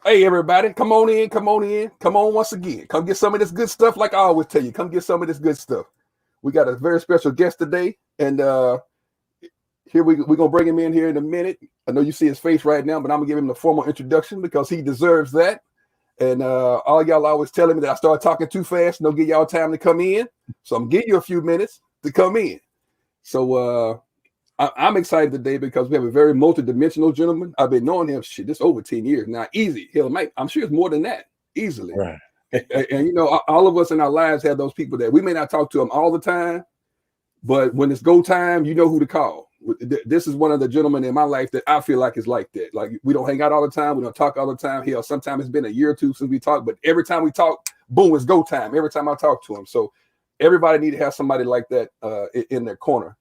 Hey, everybody, come on in, come on in, come on once again. Come get some of this good stuff like I always tell you. Come get some of this good stuff. We got a very special guest today, and here we're going to bring him in here in a minute. I know you see his face right now, but I'm going to give him the formal introduction because he deserves that. And all y'all always telling me that I started talking too fast and don't give y'all time to come in. So I'm giving you a few minutes to come in. So I'm excited today because we have a very multidimensional gentleman. I've been knowing him this over 10 years now. Easy. Hell, Mike, I'm sure it's more than that. Easily. Right. And you know, all of us in our lives have those people that we may not talk to them all the time, but when it's go time, you know who to call. This is one of the gentlemen in my life that I feel like is like that. Like, we don't hang out all the time. We don't talk all the time. Hell, sometimes it's been a year or two since we talked, but every time we talk, boom, it's go time. Every time I talk to him. So everybody need to have somebody like that in their corner.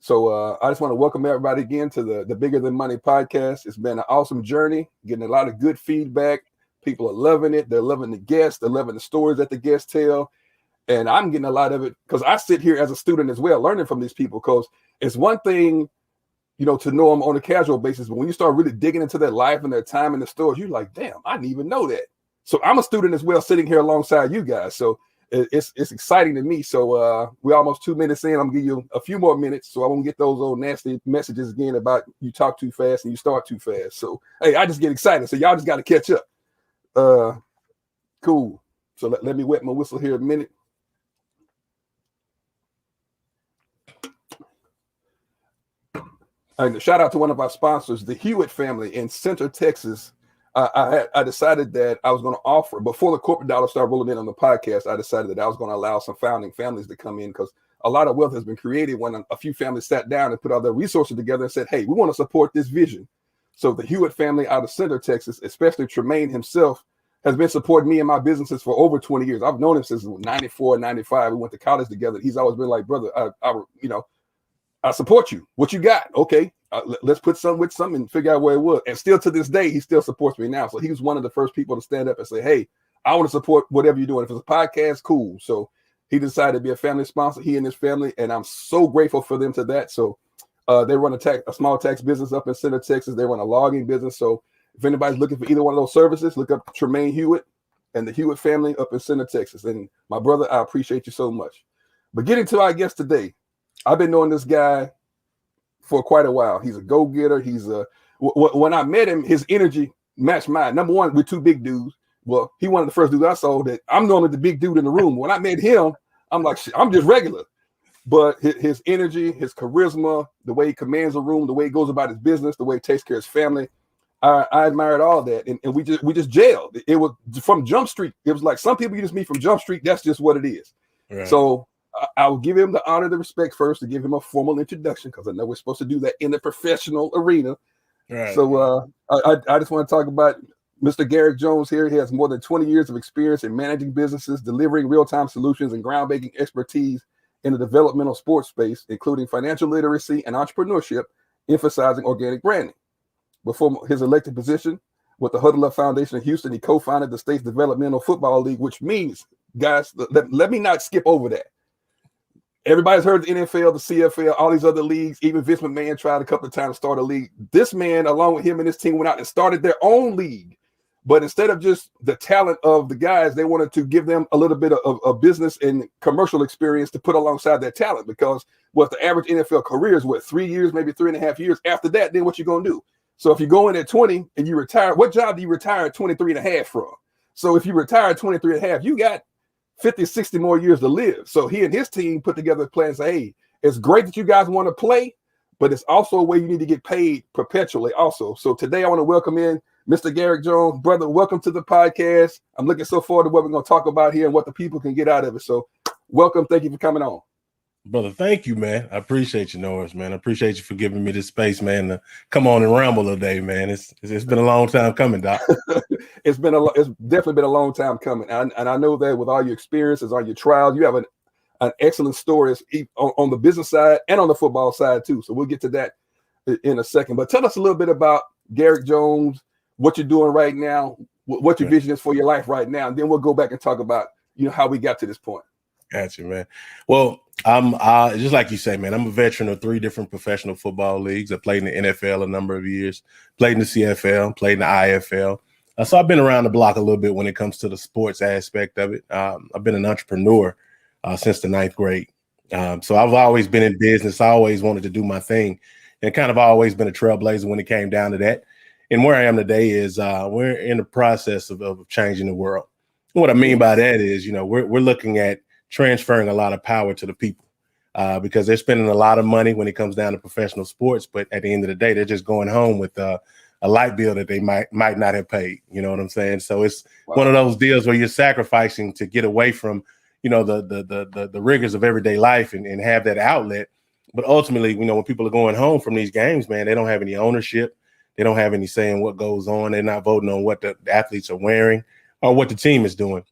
So I just want to welcome everybody again to the Bigger Than Money podcast. It's been an awesome journey, getting a lot of good feedback. People are loving it. They're loving the guests. They're loving the stories that the guests tell. And I'm getting a lot of it because I sit here as a student as well, learning from these people, because it's one thing, you know, to know them on a casual basis. But when you start really digging into their life and their time in the stores, you're like, damn, I didn't even know that. So I'm a student as well, sitting here alongside you guys. So it's exciting to me. So we're almost 2 minutes in. I'm gonna give you a few more minutes, so I won't get those old nasty messages again about you talk too fast and you start too fast. So hey, I just get excited. So y'all just got to catch up. Cool. So let me wet my whistle here a minute. And shout out to one of our sponsors, the Hewitt family in Center, Texas. I decided that I was going to offer, before the corporate dollar started rolling in on the podcast, I decided that I was going to allow some founding families to come in, because a lot of wealth has been created when a few families sat down and put all their resources together and said, hey, we want to support this vision. So the Hewitt family out of Center, Texas, especially Tremaine himself, has been supporting me and my businesses for over 20 years. I've known him since 94, 95. We went to college together. He's always been like, brother, I support you. What you got? Okay. Let's put some with some and figure out where it was. And still to this day, he still supports me now. So he was one of the first people to stand up and say, hey, I want to support whatever you're doing. If it's a podcast, cool. So he decided to be a family sponsor, he and his family. And I'm so grateful for them to that. So they run a small tax business up in Center, Texas. They run a logging business. So if anybody's looking for either one of those services, look up Tremaine Hewitt and the Hewitt family up in Center, Texas. And my brother, I appreciate you so much. But getting to our guest today, I've been knowing this guy for quite a while. He's a go-getter. When I met him, his energy matched mine. Number one, we're two big dudes. Well, he one of the first dudes I saw that I'm normally the big dude in the room. When I met him, I'm like, shit, I'm just regular. But his energy, his charisma, the way he commands a room, the way he goes about his business, the way he takes care of his family, I admired all that. And we just jailed. It was from Jump Street. It was like some people you just meet from Jump Street. That's just what it is. Right. So I will give him the honor, the respect first to give him a formal introduction, because I know we're supposed to do that in the professional arena. Right. So I just want to talk about Mr. Garrick Jones here. He has more than 20 years of experience in managing businesses, delivering real-time solutions, and groundbreaking expertise in the developmental sports space, including financial literacy and entrepreneurship, emphasizing organic branding. Before his elected position with the Huddle Up Foundation in Houston, he co-founded the state's developmental football league, which means, guys, let me not skip over that. Everybody's heard the NFL, the CFL, all these other leagues. Even Vince McMahon tried a couple of times to start a league. This man, along with him and his team, went out and started their own league. But instead of just the talent of the guys, they wanted to give them a little bit of business and commercial experience to put alongside their talent, because what the average NFL career is, 3 years, maybe 3.5 years. After that, then what you going to do? So if you go in at 20 and you retire, what job do you retire at 23 and a half from? So if you retire at 23 and a half, you got 50, 60 more years to live. So he and his team put together a plan and say, hey, it's great that you guys want to play, but it's also a way you need to get paid perpetually also. So today I want to welcome in Mr. Garrick Jones. Brother, welcome to the podcast. I'm looking so forward to what we're going to talk about here and what the people can get out of it. So welcome. Thank you for coming on. Brother, thank you, man. I appreciate you, Norris, man. I appreciate you for giving me this space, man, to come on and ramble today, man. It's been a long time coming, Doc. It's definitely been a long time coming. And I know that with all your experiences, all your trials, you have an excellent story on the business side and on the football side too. So we'll get to that in a second. But tell us a little bit about Garrick Jones, what you're doing right now, what your vision is for your life right now. And then we'll go back and talk about, how we got to this point. Gotcha, man. Well, I'm just like you say, man, I'm a veteran of 3 different professional football leagues. I played in the NFL a number of years, played in the CFL, played in the IFL. So I've been around the block a little bit when it comes to the sports aspect of it. I've been an entrepreneur since the ninth grade. So I've always been in business. I always wanted to do my thing and kind of always been a trailblazer when it came down to that. And where I am today is we're in the process of changing the world. And what I mean by that is, we're looking at transferring a lot of power to the people because they're spending a lot of money when it comes down to professional sports. But at the end of the day, they're just going home with a light bill that they might not have paid. You know what I'm saying? So it's one of those deals where you're sacrificing to get away from, the rigors of everyday life and have that outlet. But ultimately, when people are going home from these games, man, they don't have any ownership. They don't have any say in what goes on. They're not voting on what the athletes are wearing or what the team is doing.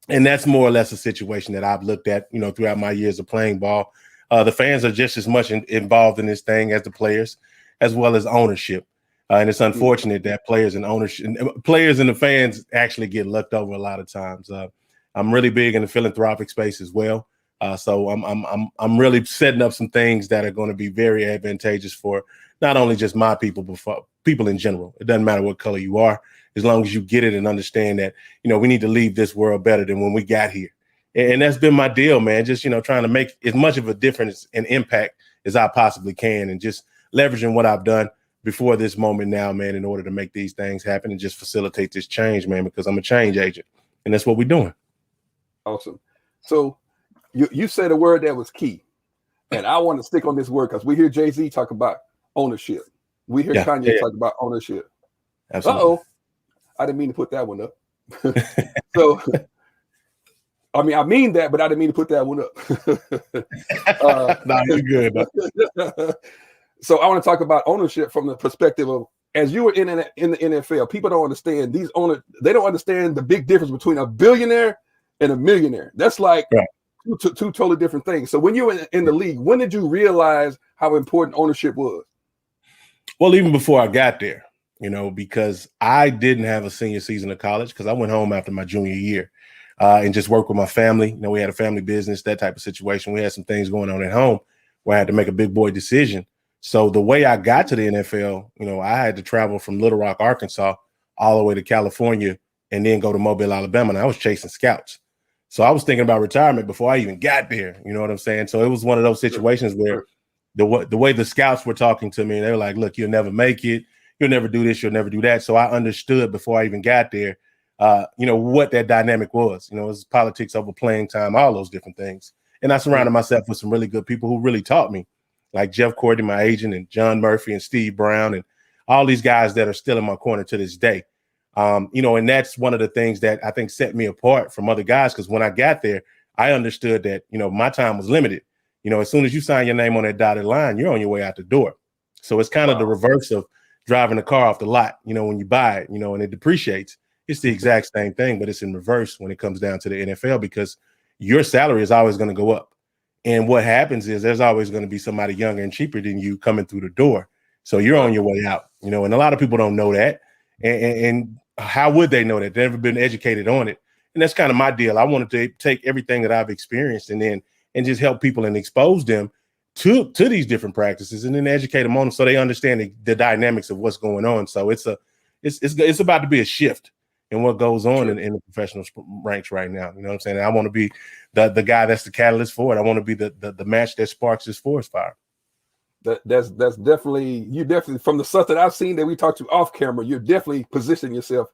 And that's more or less a situation that I've looked at, throughout my years of playing ball. The fans are just as much involved in this thing as the players, as well as ownership. And it's unfortunate that players and the fans actually get looked over a lot of times. I'm really big in the philanthropic space as well. So I'm really setting up some things that are going to be very advantageous for not only just my people, but for people in general. It doesn't matter what color you are, as long as you get it and understand that, we need to leave this world better than when we got here. And that's been my deal, man. Just, trying to make as much of a difference and impact as I possibly can and just leveraging what I've done before this moment now, man, in order to make these things happen and just facilitate this change, man, because I'm a change agent. And that's what we're doing. Awesome. So you said a word that was key. And I want to stick on this word because we hear Jay-Z talk about ownership. We hear Kanye talk about ownership. Absolutely. Uh-oh. I didn't mean to put that one up. So, I mean that, but I didn't mean to put that one up. No, you're good. So I want to talk about ownership from the perspective of, as you were in the NFL, people don't understand they don't understand the big difference between a billionaire and a millionaire. That's like two totally different things. So when you were in the league, when did you realize how important ownership was? Well, even before I got there, because I didn't have a senior season of college because I went home after my junior year and just worked with my family. We had a family business, that type of situation. We had some things going on at home where I had to make a big boy decision. So the way I got to the NFL, I had to travel from Little Rock, Arkansas, all the way to California and then go to Mobile, Alabama. And I was chasing scouts. So I was thinking about retirement before I even got there. You know what I'm saying? So it was one of those situations where the way the scouts were talking to me, they were like, look, you'll never make it. You'll never do this. You'll never do that. So I understood before I even got there, what that dynamic was. It was politics over playing time, all those different things. And I surrounded myself with some really good people who really taught me, like Jeff Courtney, my agent, and John Murphy and Steve Brown and all these guys that are still in my corner to this day. And that's one of the things that I think set me apart from other guys, because when I got there, I understood that, my time was limited. As soon as you sign your name on that dotted line, you're on your way out the door. So it's kind of the reverse of driving a car off the lot, when you buy it, and it depreciates. It's the exact same thing, but it's in reverse when it comes down to the NFL, because your salary is always going to go up. And what happens is there's always going to be somebody younger and cheaper than you coming through the door. So you're on your way out, and a lot of people don't know that. And how would they know that? They've never been educated on it. And that's kind of my deal. I wanted to take everything that I've experienced and just help people and expose them to these different practices and then educate them on them so they understand the dynamics of what's going on. So it's about to be a shift in what goes on in the professional ranks right now. You know what I'm saying? And I want to be the guy that's the catalyst for it. I want to be the match that sparks this forest fire. That's definitely, you definitely, from the stuff that I've seen that we talked to off camera, you're definitely positioning yourself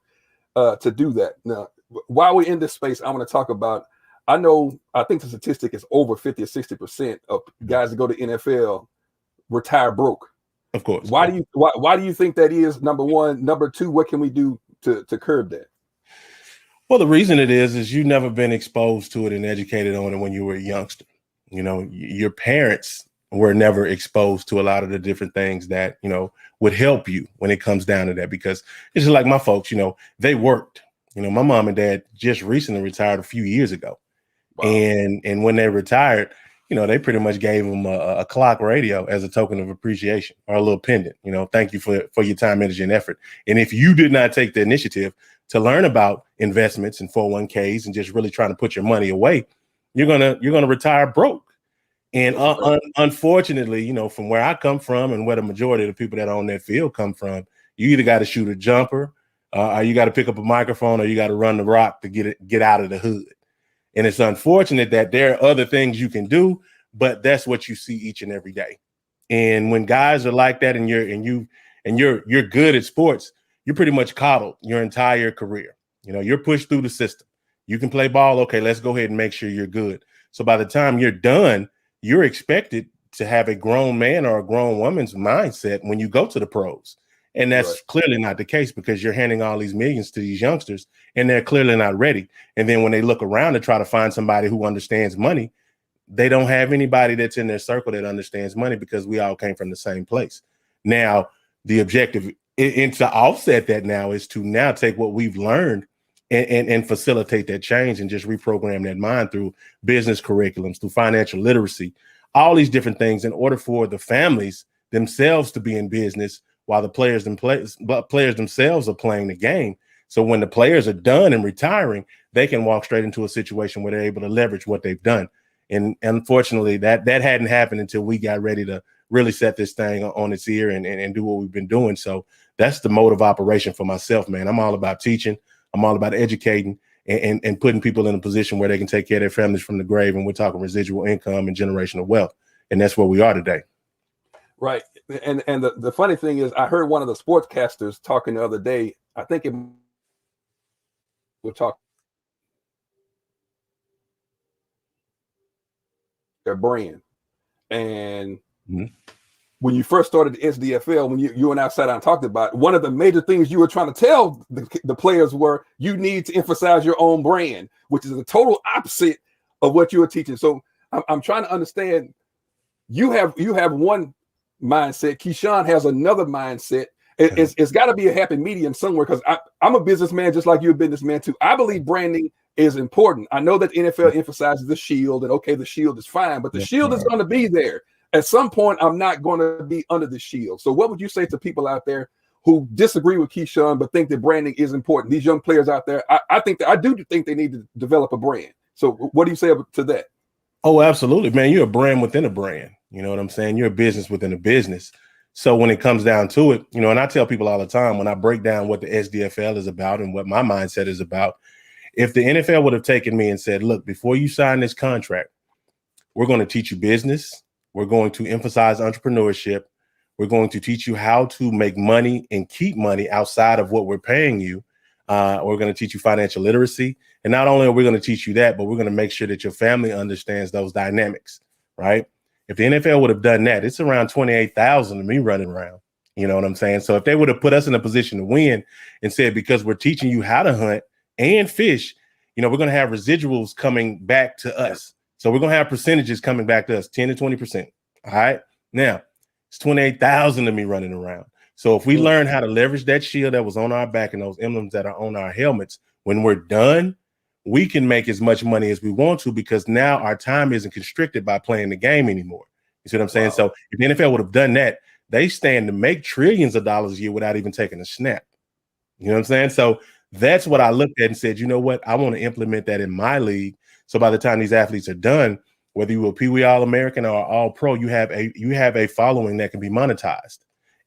to do that. Now, while we're in this space, I want to talk about, I think the statistic is over 50 or 60% of guys that go to NFL retire broke. Of course. Why do you think that is? Number one. Number two, what can we do to curb that? Well, the reason it is you've never been exposed to it and educated on it when you were a youngster. Your parents were never exposed to a lot of the different things that, would help you when it comes down to that, because it's just like my folks, they worked. My mom and dad just recently retired a few years ago. Wow. And when they retired, they pretty much gave them a clock radio as a token of appreciation, or a little pendant. Thank you for your time, energy, and effort. And if you did not take the initiative to learn about investments and 401ks and just really trying to put your money away, you're gonna retire broke. And unfortunately, from where I come from and where the majority of the people that are on that field come from, you either got to shoot a jumper, You got to pick up a microphone, or you got to run the rock to get out of the hood. And it's unfortunate that there are other things you can do, but that's what you see each and every day. And when guys are like that, and you're good at sports, you're pretty much coddled your entire career. You're pushed through the system. You can play ball. Okay, let's go ahead and make sure you're good. So by the time you're done, you're expected to have a grown man or a grown woman's mindset when you go to the pros. And that's clearly not the case, because you're handing all these millions to these youngsters and they're clearly not ready. And then when they look around to try to find somebody who understands money, they don't have anybody that's in their circle that understands money, because we all came from the same place. Now, the objective and to offset that now is to now take what we've learned and facilitate that change and just reprogram that mind through business curriculums, through financial literacy, all these different things, in order for the families themselves to be in business while the players themselves are playing the game. So when the players are done and retiring, they can walk straight into a situation where they're able to leverage what they've done. And unfortunately, that hadn't happened until we got ready to really set this thing on its ear and do what we've been doing. So that's the mode of operation for myself, man. I'm all about teaching. I'm all about educating and putting people in a position where they can take care of their families from the grave. And we're talking residual income and generational wealth. And that's where we are today. Right. And the funny thing is, I heard one of the sportscasters talking the other day. I think we'll talk their brand. And when you first started the SDFL, when you and I sat down and talked about it, one of the major things you were trying to tell the players were, you need to emphasize your own brand, which is the total opposite of what you were teaching. So I'm trying to understand, you have one mindset, Keyshawn has another mindset. It's got to be a happy medium somewhere, because I'm a businessman just like you're a businessman too. I believe branding is important. I know that NFL emphasizes the shield, and okay, the shield is fine, but the shield is going to be there. At some point, I'm not going to be under the shield. So what would you say to people out there who disagree with Keyshawn but think that branding is important? These young players out there, I do think they need to develop a brand. So what do you say to that? Oh, absolutely, man. You're a brand within a brand. You know what I'm saying? You're a business within a business. So when it comes down to it, and I tell people all the time, when I break down what the SDFL is about and what my mindset is about, if the NFL would have taken me and said, look, before you sign this contract, we're going to teach you business. We're going to emphasize entrepreneurship. We're going to teach you how to make money and keep money outside of what we're paying you. We're going to teach you financial literacy. And not only are we going to teach you that, but we're going to make sure that your family understands those dynamics, right? If the NFL would have done that, it's around 28,000 of me running around. You know what I'm saying? So if they would have put us in a position to win and said, because we're teaching you how to hunt and fish, we're going to have residuals coming back to us. So we're going to have percentages coming back to us, 10 to 20%. All right. Now it's 28,000 of me running around. So if we learn how to leverage that shield that was on our back and those emblems that are on our helmets, when we're done, we can make as much money as we want to, because now our time isn't constricted by playing the game anymore. You see what I'm saying? Wow. So if the NFL would have done that, they stand to make trillions of dollars a year without even taking a snap. You know what I'm saying? So that's what I looked at and said, you know what? I want to implement that in my league. So by the time these athletes are done, whether you were Pee Wee All-American or All-Pro, you have a following that can be monetized.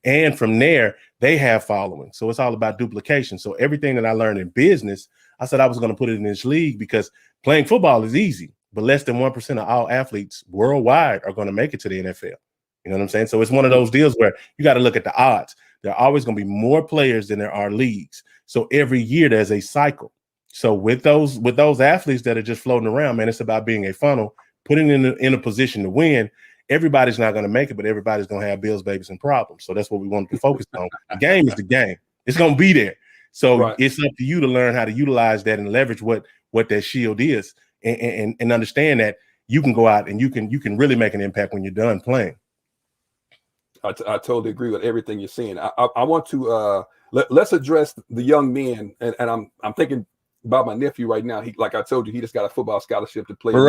And from there, they have following. So it's all about duplication. So everything that I learned in business, I said I was going to put it in this league, because playing football is easy, but less than 1% of all athletes worldwide are going to make it to the NFL. You know what I'm saying? So it's one of those deals where you got to look at the odds. There are always going to be more players than there are leagues. So every year there's a cycle. So with those athletes that are just floating around, man, it's about being a funnel, putting in a position to win. Everybody's not going to make it, but everybody's going to have bills, babies, and problems. So that's what we want to focus on. The game is the game. It's going to be there. So It's up to you to learn how to utilize that and leverage what that shield is, and understand that you can go out and you can really make an impact when you're done playing. I totally agree with everything you're saying. I want to let's address the young men, and I'm thinking about my nephew right now. He, like I told you, he just got a football scholarship to play in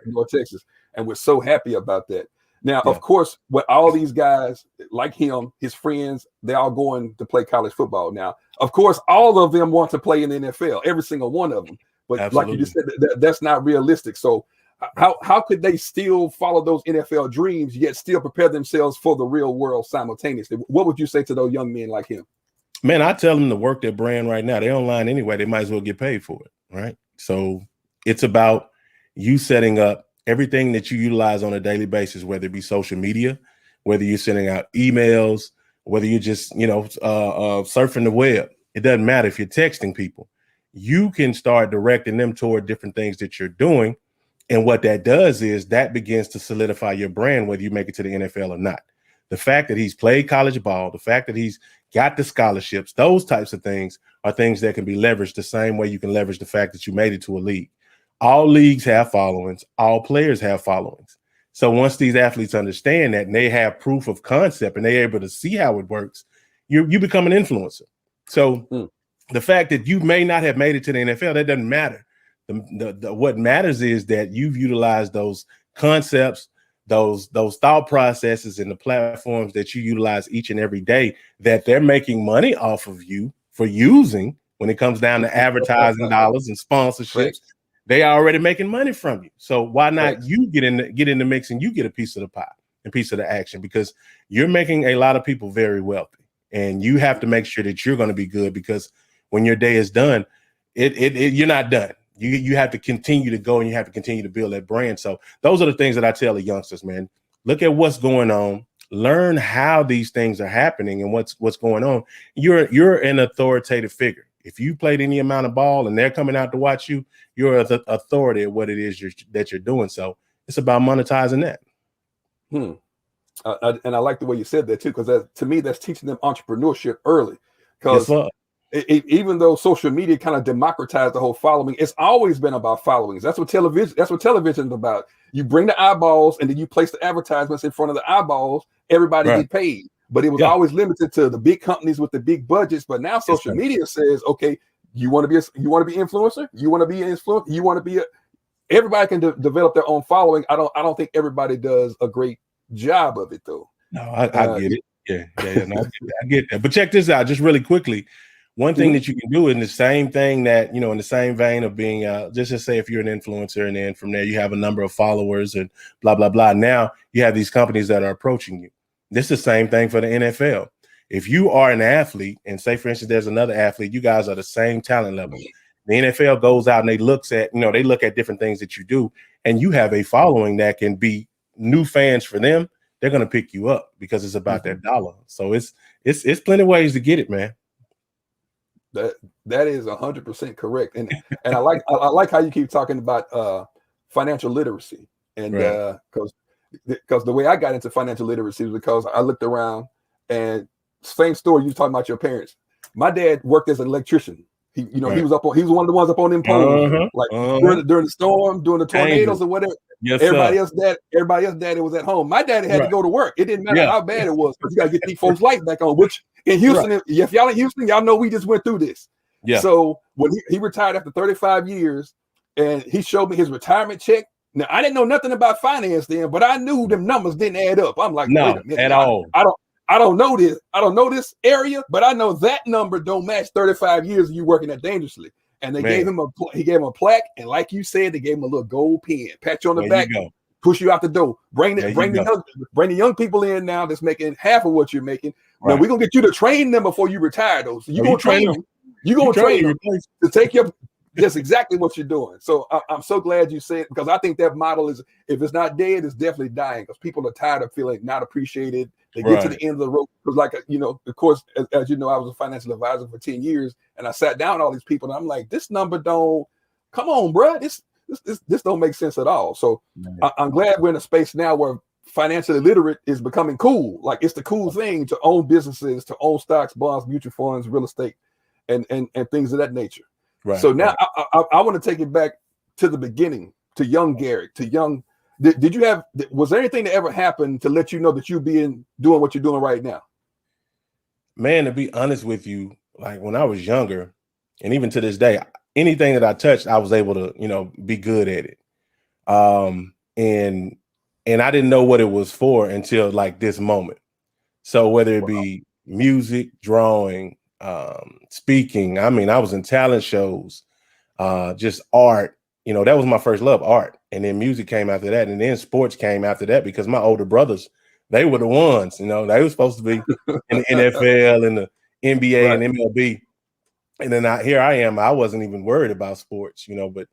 North Texas, and we're so happy about that. Now, of course, with all these guys like him, his friends, they're all going to play college football now. Of course, all of them want to play in the NFL, every single one of them. But Absolutely. Like you just said, that's not realistic. So how could they still follow those NFL dreams, yet still prepare themselves for the real world simultaneously? What would you say to those young men like him? Man, I tell them to work their brand right now. They're online anyway. They might as well get paid for it, right? So it's about you setting up everything that you utilize on a daily basis, whether it be social media, whether you're sending out emails, whether you're just, surfing the web. It doesn't matter if you're texting people. You can start directing them toward different things that you're doing. And what that does is that begins to solidify your brand, whether you make it to the NFL or not. The fact that he's played college ball, the fact that he's got the scholarships, those types of things are things that can be leveraged the same way you can leverage the fact that you made it to a league. All leagues have followings. All players have followings. So once these athletes understand that and they have proof of concept and they're able to see how it works, you become an influencer. So the fact that you may not have made it to the NFL, that doesn't matter. What matters is that you've utilized those concepts, those thought processes and the platforms that you utilize each and every day that they're making money off of you for using when it comes down to advertising dollars and sponsorships. Right. They are already making money from you. So why not you get in the mix and you get a piece of the pie and piece of the action, because you're making a lot of people very wealthy and you have to make sure that you're going to be good, because when your day is done, you're not done. You have to continue to go and you have to continue to build that brand. So those are the things that I tell the youngsters, man. Look at what's going on. Learn how these things are happening and what's going on. You're an authoritative figure. If you played any amount of ball and they're coming out to watch you, you're the authority of what it is that you're doing. So it's about monetizing that. And I like the way you said that too, because to me, that's teaching them entrepreneurship early. Because even though social media kind of democratized the whole following, it's always been about followings. That's what television is about. You bring the eyeballs and then you place the advertisements in front of the eyeballs. Everybody get paid. But it was always limited to the big companies with the big budgets. But now social media says, okay, you want to be influencer, you want to be an influencer, you want to be everybody can develop their own following. I don't think everybody does a great job of it though. No, I get it. Yeah. No, I get that. But check this out, just really quickly. One thing that you can do in the same thing that, in the same vein of being, just to say if you're an influencer and then from there you have a number of followers and blah, blah, blah. Now you have these companies that are approaching you. This is the same thing for the NFL. If you are an athlete and say, for instance, there's another athlete, you guys are the same talent level. The NFL goes out and they look at different things that you do, and you have a following that can be new fans for them. They're going to pick you up because it's about that dollar. So it's plenty of ways to get it, man. That is 100% correct, and I like how you keep talking about financial literacy, and because the way I got into financial literacy was because I looked around, and same story you was talking about your parents. My dad worked as an electrician. He was one of the ones up on them poles, during the storm, during the tornadoes or whatever. Yes, everybody else daddy was at home. My daddy had to go to work. It didn't matter how bad it was, because you got to get these folks' lights back on. Which in Houston, if y'all in Houston, y'all know we just went through this. Yeah. So when he retired after 35 years, and he showed me his retirement check. Now I didn't know nothing about finance then, but I knew them numbers didn't add up. I'm like, no, wait a minute, at all. I don't know this. I don't know this area, but I know that number don't match 35 years of you working that dangerously. And they gave him a plaque, and like you said, they gave him a little gold pen, pat you on the back, push you out the door, bring the young people in now that's making half of what you're making. Now we're gonna get you to train them before you retire, though. So you're gonna train them. You're gonna train them to take your. That's exactly what you're doing. So I'm so glad you said, because I think that model is, if it's not dead, it's definitely dying, because people are tired of feeling not appreciated. They get to the end of the road. Because of course, as you know, I was a financial advisor for 10 years, and I sat down with all these people, and I'm like, this number don't, come on, bro. This don't make sense at all. So I'm glad we're in a space now where financially literate is becoming cool. Like, it's the cool thing to own businesses, to own stocks, bonds, mutual funds, real estate, and things of that nature. Right. So now I want to take it back to the beginning, to young Garrick, was there anything that ever happened to let you know that you're doing what you're doing right now? Man, to be honest with you, like when I was younger, and even to this day, anything that I touched, I was able to, be good at it. And I didn't know what it was for until like this moment. So whether it be music, drawing, speaking, I was in talent shows, just art, that was my first love, art. And then music came after that. And then sports came after that, because my older brothers, they were the ones, they were supposed to be in the NFL and NBA Right. and MLB. And then here I am. I wasn't even worried about sports, but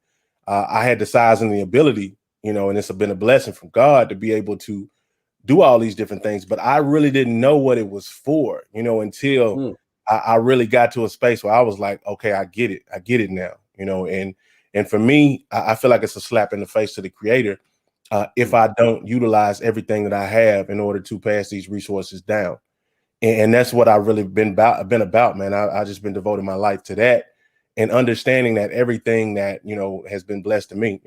I had the size and the ability, and it's been a blessing from God to be able to do all these different things. But I really didn't know what it was for, until I really got to a space where I was like, okay, I get it. I get it now, and for me, I feel like it's a slap in the face to the creator if I don't utilize everything that I have in order to pass these resources down. And that's what I've really been about, man. I just been devoting my life to that and understanding that everything that, has been blessed to me,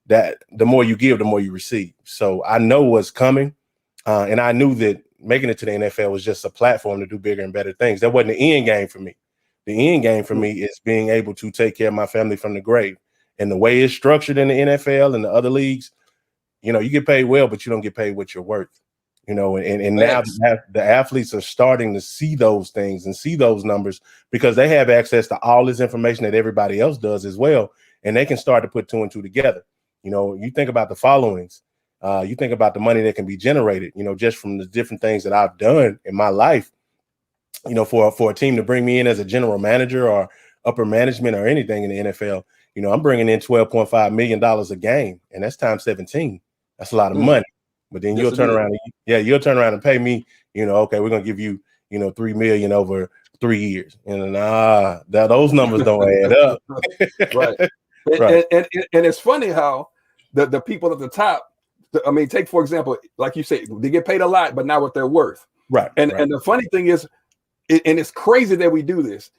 that the more you give, the more you receive. So I know what's coming. And I knew that making it to the NFL was just a platform to do bigger and better things. That wasn't the end game for me. The end game for me is being able to take care of my family from the grave. And the way it's structured in the NFL and the other leagues, you get paid well, but you don't get paid what you're worth. And now the athletes are starting to see those things and see those numbers because they have access to all this information that everybody else does as well. And they can start to put two and two together. You think about the followings, you think about the money that can be generated, just from the different things that I've done in my life, for a team to bring me in as a general manager or upper management or anything in the NFL, I'm bringing in $12.5 million a game, and that's times 17. That's a lot of money. But then you'll turn around and pay me, okay, we're going to give you, $3 million over 3 years. And those numbers don't add up. Right. Right. And it's funny how the people at the top, take, for example, like you say, they get paid a lot, but not what they're worth. Right. And the funny thing is, and it's crazy that we do this,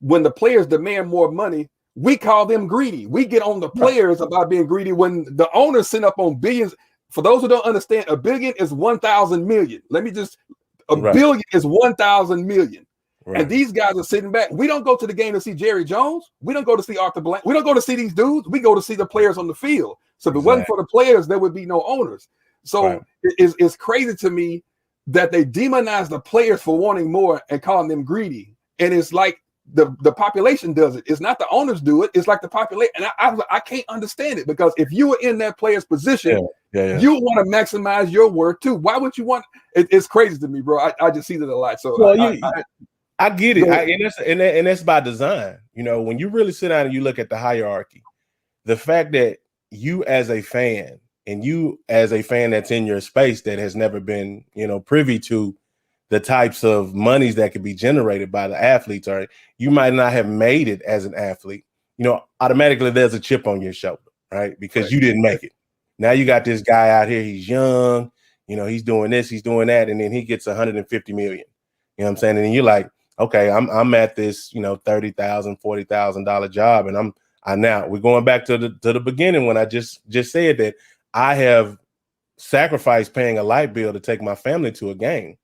when the players demand more money, we call them greedy. We get on the players about being greedy when the owners send up on billions. For those who don't understand, a billion is 1,000 million. Billion is 1,000 million. Right. And these guys are sitting back. We don't go to the game to see Jerry Jones. We don't go to see Arthur Blank. We don't go to see these dudes. We go to see the players on the field. So if it wasn't for the players, there would be no owners. So it's crazy to me that they demonize the players for wanting more and calling them greedy. And it's like the population does it. It's not the owners do it. It's like the population. And I can't understand it, because if you were in that player's position, you want to maximize your worth too. Why would you want? It's crazy to me, bro. I just see that a lot. So I get it, and that's by design. When you really sit down and you look at the hierarchy, the fact that you as a fan and you as a fan that's in your space that has never been, privy to the types of monies that could be generated by the athletes, or you might not have made it as an athlete, automatically there's a chip on your shoulder, right? Because you didn't make it. Now you got this guy out here, he's young, he's doing this, he's doing that, and then he gets 150 million. You know what I'm saying? And then you're like, okay, I'm at this, $30,000, $40,000 job, and we're going back to the beginning when I just said that I have sacrificed paying a light bill to take my family to a game.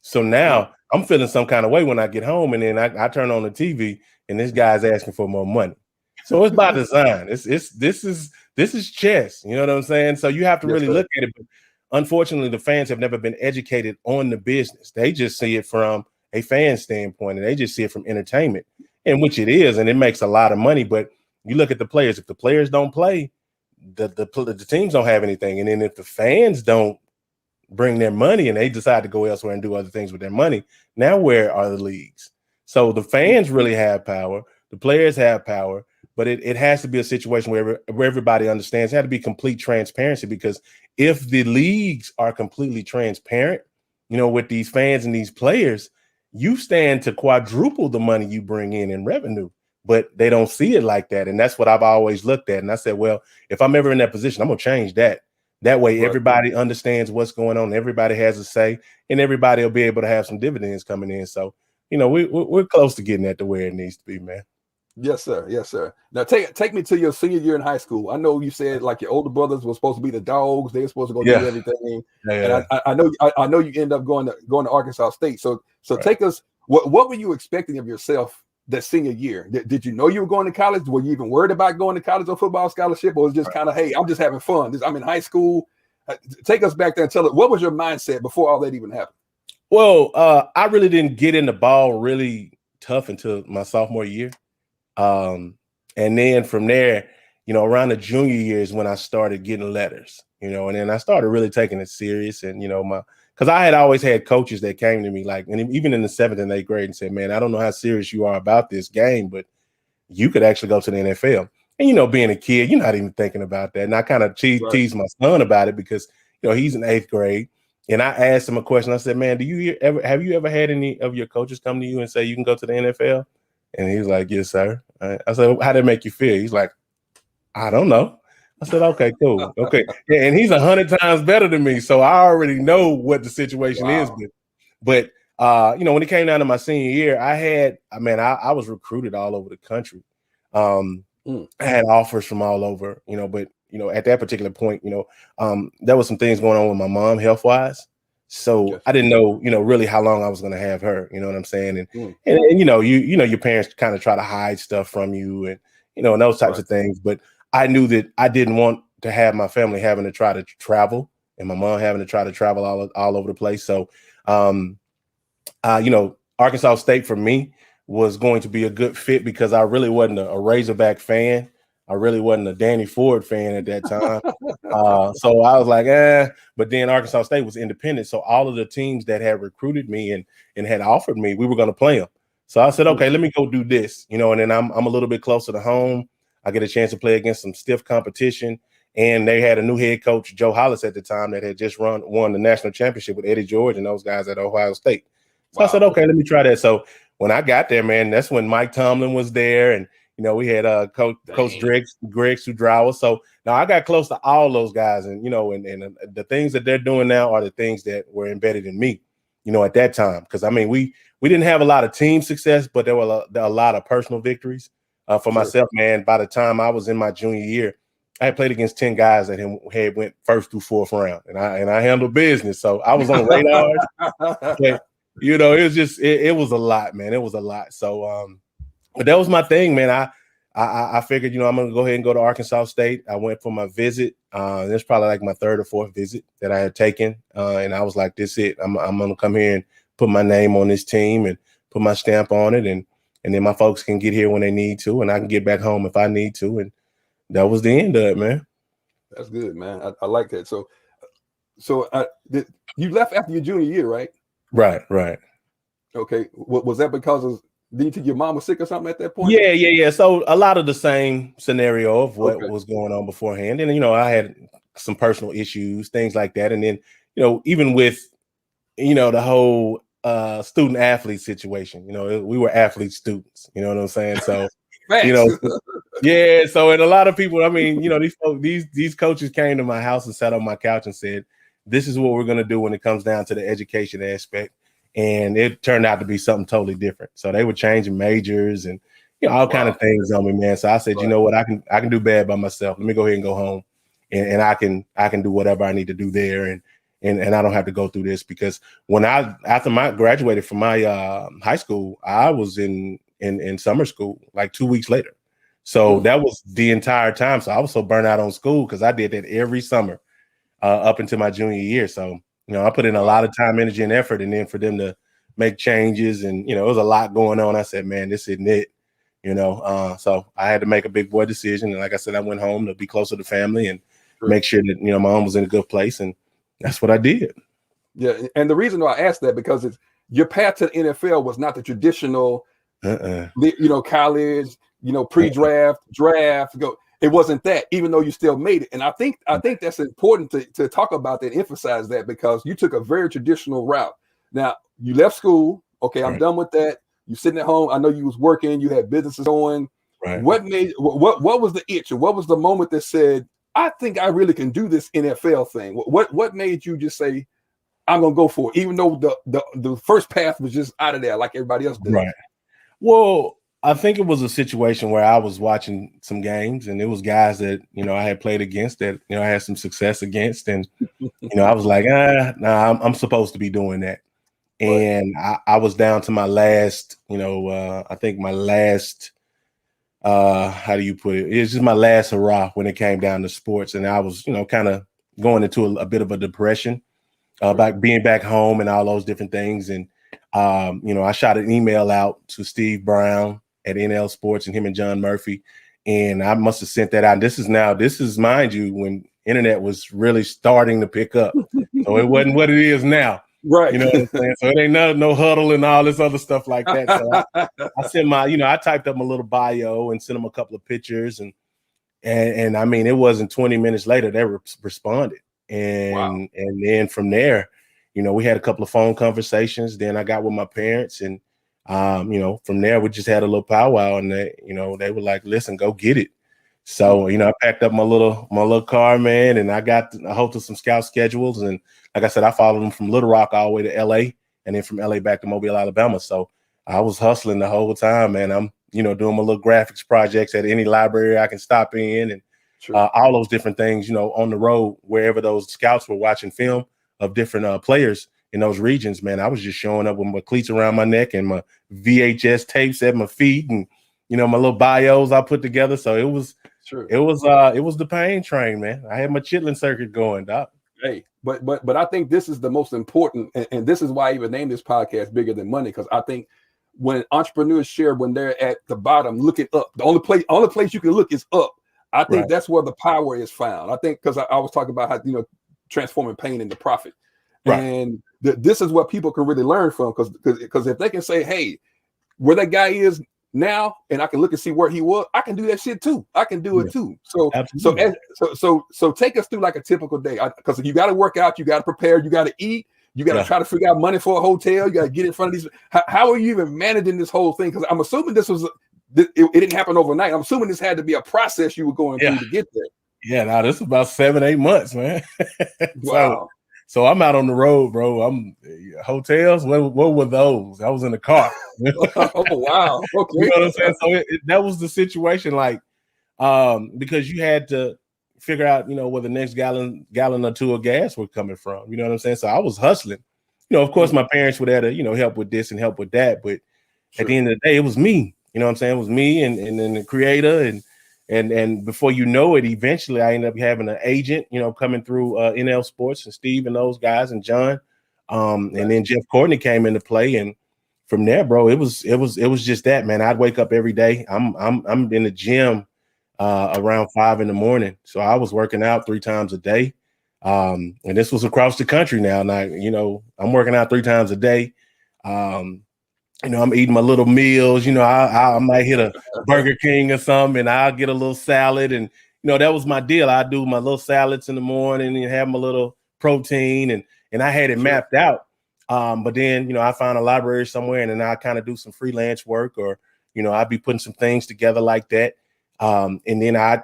So now I'm feeling some kind of way when I get home, and then I turn on the TV and this guy's asking for more money. So it's by design. This is chess. You know what I'm saying? So you have to really look at it. But unfortunately, the fans have never been educated on the business. They just see it from a fan standpoint, and they just see it from entertainment, and which it is, and it makes a lot of money. But you look at the players. If the players don't play, the teams don't have anything. And then if the fans don't bring their money and they decide to go elsewhere and do other things with their money, now where are the leagues? So the fans really have power. The players have power, but it has to be a situation where everybody understands. It has to be complete transparency, because if the leagues are completely transparent, with these fans and these players, you stand to quadruple the money you bring in revenue. But they don't see it like that. And that's what I've always looked at. And I said, well, if I'm ever in that position, I'm going to change that. That way, everybody understands what's going on. Everybody has a say, and everybody will be able to have some dividends coming in. So, we're close to getting that to where it needs to be, man. Yes, sir. Yes, sir. Now take me to your senior year in high school. I know you said like your older brothers were supposed to be the dogs. They were supposed to go do everything. And I know you end up going to Arkansas State. So take us. What were you expecting of yourself that senior year? Did you know you were going to college? Were you even worried about going to college or football scholarship, or was it just kind of, hey, I'm just having fun? I'm in high school. Take us back there and tell us, what was your mindset before all that even happened? Well, I really didn't get in the ball really tough until my sophomore year. And then from there, around the junior year is when I started getting letters, and then I started really taking it serious. And, because I had always had coaches that came to me like, and even in the 7th and 8th grade and said, man, I don't know how serious you are about this game, but you could actually go to the NFL. And, you know, being a kid, you're not even thinking about that. And I kind of teased my son about it because, you know, he's in 8th grade. And I asked him a question. I said, man, have you ever had any of your coaches come to you and say you can go to the NFL? And he's like, yes, sir. I said, how did it make you feel? He's like, I don't know. I said, okay, cool. Okay. Yeah, and he's 100 times better than me. So I already know what the situation is. But you know, when it came down to my senior year, I was recruited all over the country. I had offers from all over, you know, but, you know, at that particular point, you know, there was some things going on with my mom health-wise. So I didn't know, you know, really how long I was going to have her, you know what I'm saying? And, and you know, your parents kind of try to hide stuff from you and, you know, and those types of things. But I knew that I didn't want to have my family having to try to travel and my mom having to try to travel all over the place. So, you know, Arkansas State for me was going to be a good fit because I really wasn't a Razorback fan. I really wasn't a Danny Ford fan at that time. So I was like, but then Arkansas State was independent. So all of the teams that had recruited me and had offered me, we were going to play them. So I said, okay, let me go do this, you know, and then I'm a little bit closer to home. I get a chance to play against some stiff competition. And they had a new head coach, Joe Hollis, at the time that had just won the national championship with Eddie George and those guys at Ohio State. So I said, okay, let me try that. So when I got there, man, that's when Mike Tomlin was there. And, you know, we had Coach Greg Sudrawa. So now I got close to all those guys. And, you know, and the things that they're doing now are the things that were embedded in me, you know, at that time. Because, I mean, we didn't have a lot of team success, but there were a lot of personal victories for myself, man. By the time I was in my junior year, I had played against 10 guys that had went 1st through 4th round. And I handled business. So I was on radars. You know, it was a lot, man. It was a lot. So, but that was my thing, man. I figured, you know, I'm going to go ahead and go to Arkansas State. I went for my visit. It's probably like my 3rd or 4th visit that I had taken. And I was like, this is it. I'm going to come here and put my name on this team and put my stamp on it. And then my folks can get here when they need to, and I can get back home if I need to. And that was the end of it, man. That's good, man. I like that. So you left after your junior year, right? Right. Okay. Was that because do you think your mom was sick or something at that point? Yeah. So a lot of the same scenario of what was going on beforehand. And, you know, I had some personal issues, things like that. And then, you know, even with, you know, the whole student athlete situation, you know, we were athlete students, you know what I'm saying? So, you know, yeah. So, and a lot of people, I mean, you know, these coaches came to my house and sat on my couch and said, this is what we're going to do when it comes down to the education aspect. And it turned out to be something totally different. So they were changing majors and, you know, all kind of things on me, man. So I said, you know what, I can do bad by myself. Let me go ahead and go home and I can do whatever I need to do there. And I don't have to go through this because after I graduated from my high school, I was in summer school like 2 weeks later. So that was the entire time. So I was so burnt out on school because I did that every summer up until my junior year. So, you know, I put in a lot of time, energy, and effort. And then for them to make changes and, you know, it was a lot going on. I said, man, this isn't it, you know. So I had to make a big boy decision. And like I said, I went home to be closer to family and make sure that, you know, my mom was in a good place. And that's what I did. Yeah. And the reason why I asked that, because your path to the NFL was not the traditional, you know, college, you know, pre-draft, draft, go. It wasn't that, even though you still made it. And I think that's important to talk about that, emphasize that, because you took a very traditional route. Now, you left school. Okay, I'm done with that. You're sitting at home. I know you was working. You had businesses going. Right. What was the itch, or what was the moment that said, I think I really can do this NFL thing? What made you just say, I'm gonna go for it, even though the first path was just out of there like everybody else did? Right. Well, I think it was a situation where I was watching some games and it was guys that, you know, I had played against that, you know, I had some success against. And, you know, I was like, I'm supposed to be doing that. And I was down to my last, you know, I think my last, how do you put it? It's just my last hurrah when it came down to sports. And I was, you know, kind of going into a bit of a depression about being back home and all those different things. And, you know, I shot an email out to Steve Brown at NL Sports and him and John Murphy. And I must have sent that out. This is, mind you, when internet was really starting to pick up. So it wasn't what it is now. Right. You know what I'm saying? So it ain't no huddle and all this other stuff like that. So I sent my, I typed up my little bio and sent them a couple of pictures, and I mean, it wasn't 20 minutes later they responded, and then from there, we had a couple of phone conversations. Then I got with my parents, and from there we just had a little powwow, and they were like, "Listen, go get it." So I packed up my little car, man, and I got a hold of some scout schedules, and like I said, I followed them from Little Rock all the way to LA, and then from LA back to Mobile, Alabama. So I was hustling the whole time, man. I'm doing my little graphics projects at any library I can stop in, and all those different things, on the road, wherever those scouts were watching film of different players in those regions, man. I was just showing up with my cleats around my neck and my VHS tapes at my feet, and my little bios I put together. So it was the pain train, man. I had my chitlin circuit going, Doc. Hey, but I think this is the most important, and this is why I even named this podcast Bigger Than Money, because I think when entrepreneurs share when they're at the bottom, looking up, the only place you can look is up. I think that's where the power is found. I think because I was talking about how transforming pain into profit, and this is what people can really learn from, because if they can say, hey, where that guy is now, and I can look and see where he was, I can do that shit too. I can do it too. So take us through like a typical day, because you got to work out, you got to prepare, you got to eat, you got to try to figure out money for a hotel, you got to get in front of these. How are you even managing this whole thing? Because I'm assuming it didn't happen overnight. I'm assuming this had to be a process you were going through to get there. Yeah, now this is about 7-8 months, man. Wow. So I'm out on the road, bro. I'm hotels. What were those? I was in the car. Oh wow! Okay. You know what I'm saying? So that was the situation, like, because you had to figure out, where the next gallon or two of gas were coming from. You know what I'm saying? So I was hustling. Of course, my parents were there to help with this and help with that, but at the end of the day, it was me. You know what I'm saying? It was me and then the creator, and before you know it, eventually I ended up having an agent, coming through NL Sports and Steve and those guys and John, and then Jeff Courtney came into play, and from there, bro, it was just that, man. I'd wake up every day. I'm in the gym around 5 a.m, so I was working out 3 times a day, and this was across the country now. And I'm working out 3 times a day. I'm eating my little meals. I might hit a Burger King or something, and I'll get a little salad. And, that was my deal. I do my little salads in the morning and have my little protein. And I had it mapped out. But then, I found a library somewhere, and then I kind of do some freelance work, or, I'd be putting some things together like that. And then I'd,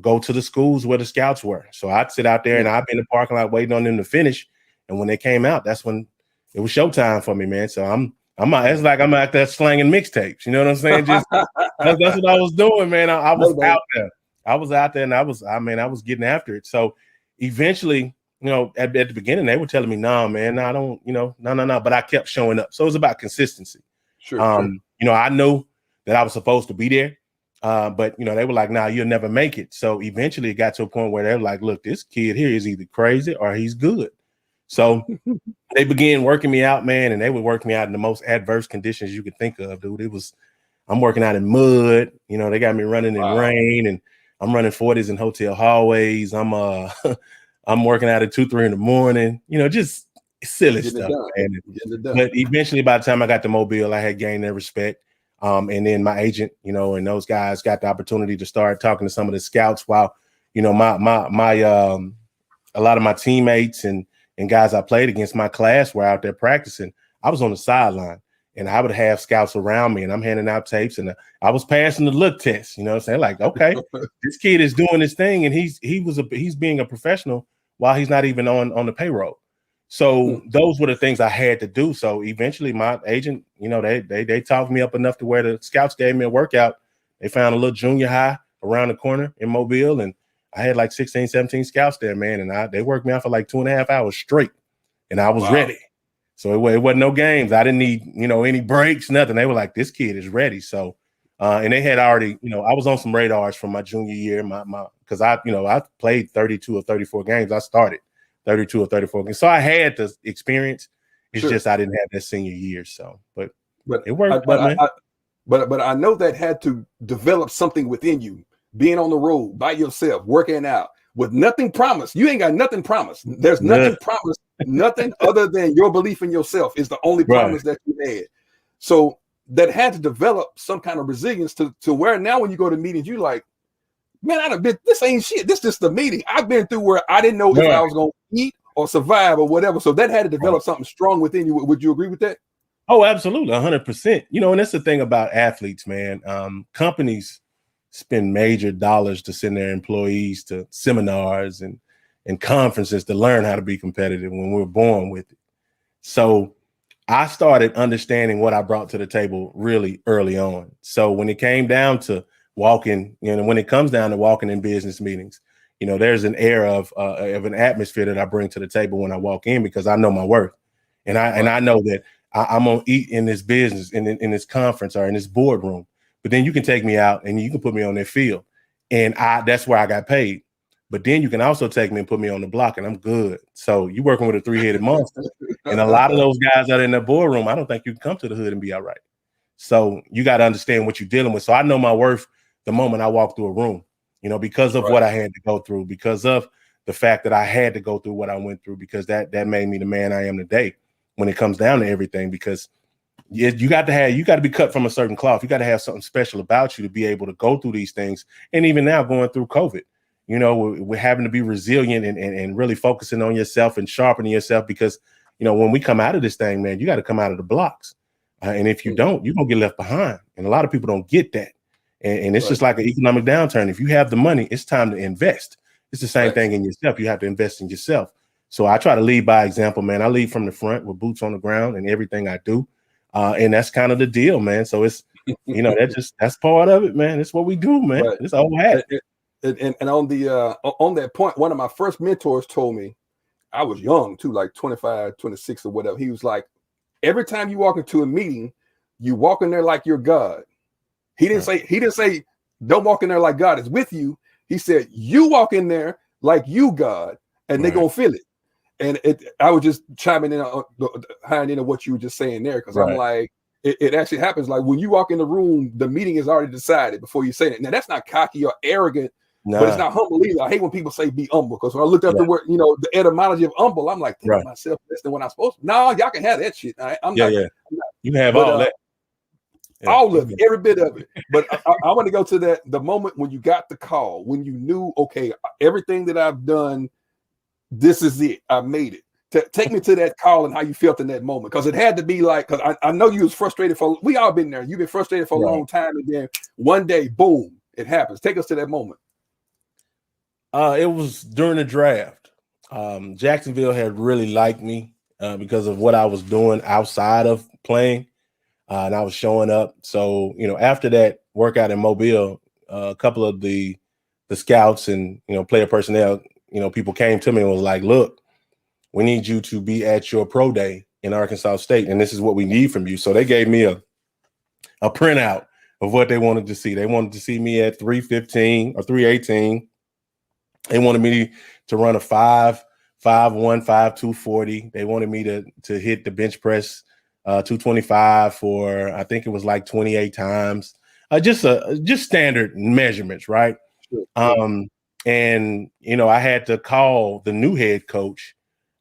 go to the schools where the scouts were. So I'd sit out there and I'd be in the parking lot waiting on them to finish. And when they came out, that's when it was showtime for me, man. So it's like I'm out there slanging mixtapes. You know what I'm saying? Just that's what I was doing, man. I was out there. I was out there, and I was getting after it. So eventually, at the beginning, they were telling me, "No, man, I don't, no." But I kept showing up. So it was about consistency. Sure. I knew that I was supposed to be there, but they were like, "Nah, you'll never make it." So eventually, it got to a point where they were like, "Look, this kid here is either crazy or he's good." So they began working me out, man, and they would work me out in the most adverse conditions you could think of, dude. I'm working out in mud, they got me running in rain, and I'm running 40s in hotel hallways. I'm working out at 2-3 in the morning, just silly stuff, man. But eventually, by the time I got to Mobile, I had gained their respect. And then my agent, and those guys got the opportunity to start talking to some of the scouts while, my a lot of my teammates and guys I played against, my class, were out there practicing. I was on the sideline, and I would have scouts around me, and I'm handing out tapes, and I was passing the look test. You know what I'm saying? Like, okay, this kid is doing this thing, and he's being a professional while he's not even on the payroll. So those were the things I had to do. So eventually, my agent, they talked me up enough to where the scouts gave me a workout. They found a little junior high around the corner in Mobile, and I had like 16, 17 scouts there, man. And they worked me out for like 2.5 hours straight, and I was ready. So it wasn't no games. I didn't need, any breaks, nothing. They were like, this kid is ready. So, and they had already, I was on some radars from my junior year, because I played 32 or 34 games. I started 32 or 34 games. So I had the experience. It's just I didn't have that senior year. So, but it worked. But I know that had to develop something within you, being on the road by yourself, working out with nothing promised. You ain't got nothing promised. There's nothing promised Nothing other than your belief in yourself is the only promise that you had. So that had to develop some kind of resilience to where now when you go to meetings, you like, man, I've been, this ain't shit. This is just the meeting. I've been through where I didn't know if I was going to eat or survive or whatever. So that had to develop something strong within you. Would you agree with that? Oh, absolutely. 100%. You know, and that's the thing about athletes, man. Companies spend major dollars to send their employees to seminars and conferences to learn how to be competitive when we're born with it. So I started understanding what I brought to the table really early on. So when it came down to walking, you know, when it comes down to walking in business meetings, you know, there's an air of an atmosphere that I bring to the table when I walk in because I know my worth. And I know that I'm going to eat in this business, in this conference or in this boardroom. But then you can take me out and you can put me on that field. And that's where I got paid. But then you can also take me and put me on the block and I'm good. So you're working with a three-headed monster. And a lot of those guys that are in the boardroom, I don't think you can come to the hood and be all right. So you got to understand what you're dealing with. So I know my worth the moment I walk through a room, you know, because of what I had to go through, because of the fact that I had to go through what I went through, because that made me the man I am today when it comes down to everything. Because you got to be cut from a certain cloth. You got to have something special about you to be able to go through these things. And even now going through COVID, you know, we're having to be resilient and really focusing on yourself and sharpening yourself because, you know, when we come out of this thing, man, you got to come out of the blocks. And if you don't, you're going to get left behind. And a lot of people don't get that. And it's just like an economic downturn. If you have the money, it's time to invest. It's the same thing in yourself. You have to invest in yourself. So I try to lead by example, man. I lead from the front with boots on the ground and everything I do. And that's kind of the deal, man. So it's, you know, that's part of it, man. It's what we do, man. It's all hat. And on that point, one of my first mentors told me, I was young too, like 25, 26 or whatever. He was like, every time you walk into a meeting, you walk in there like you're God. He didn't say, don't walk in there like God is with you. He said, you walk in there like you God, and they're going to feel it. And I was just chiming in behind into what you were just saying there. Cause I'm like, it actually happens. Like when you walk in the room, the meeting is already decided before you say it. Now that's not cocky or arrogant, but it's not humble either. I hate when people say be humble. Cause when I looked up the word, you know, the etymology of humble, I'm like, thinking to myself, less than what I'm supposed to. No, y'all can have that shit. I'm not. You can have all that. All of it, every bit of it. But I want to go to the moment when you got the call, when you knew, okay, everything that I've done, this is it. I made it. Take me to that call and how you felt in that moment. Because it had to be like, because I know you was frustrated we all been there. You've been frustrated for a long time. And then one day, boom, it happens. Take us to that moment. It was during the draft. Jacksonville had really liked me because of what I was doing outside of playing. And I was showing up. So, you know, after that workout in Mobile, a couple of the scouts and, you know, player personnel, you know, people came to me and was like, look, we need you to be at your pro day in Arkansas State. And this is what we need from you. So they gave me a printout of what they wanted to see. They wanted to see me at 315 or 318. They wanted me to run a 5'1", 5'2", 40. They wanted me to hit the bench press 225 for, I think it was like 28 times. Just standard measurements, right? Sure. And, you know, I had to call the new head coach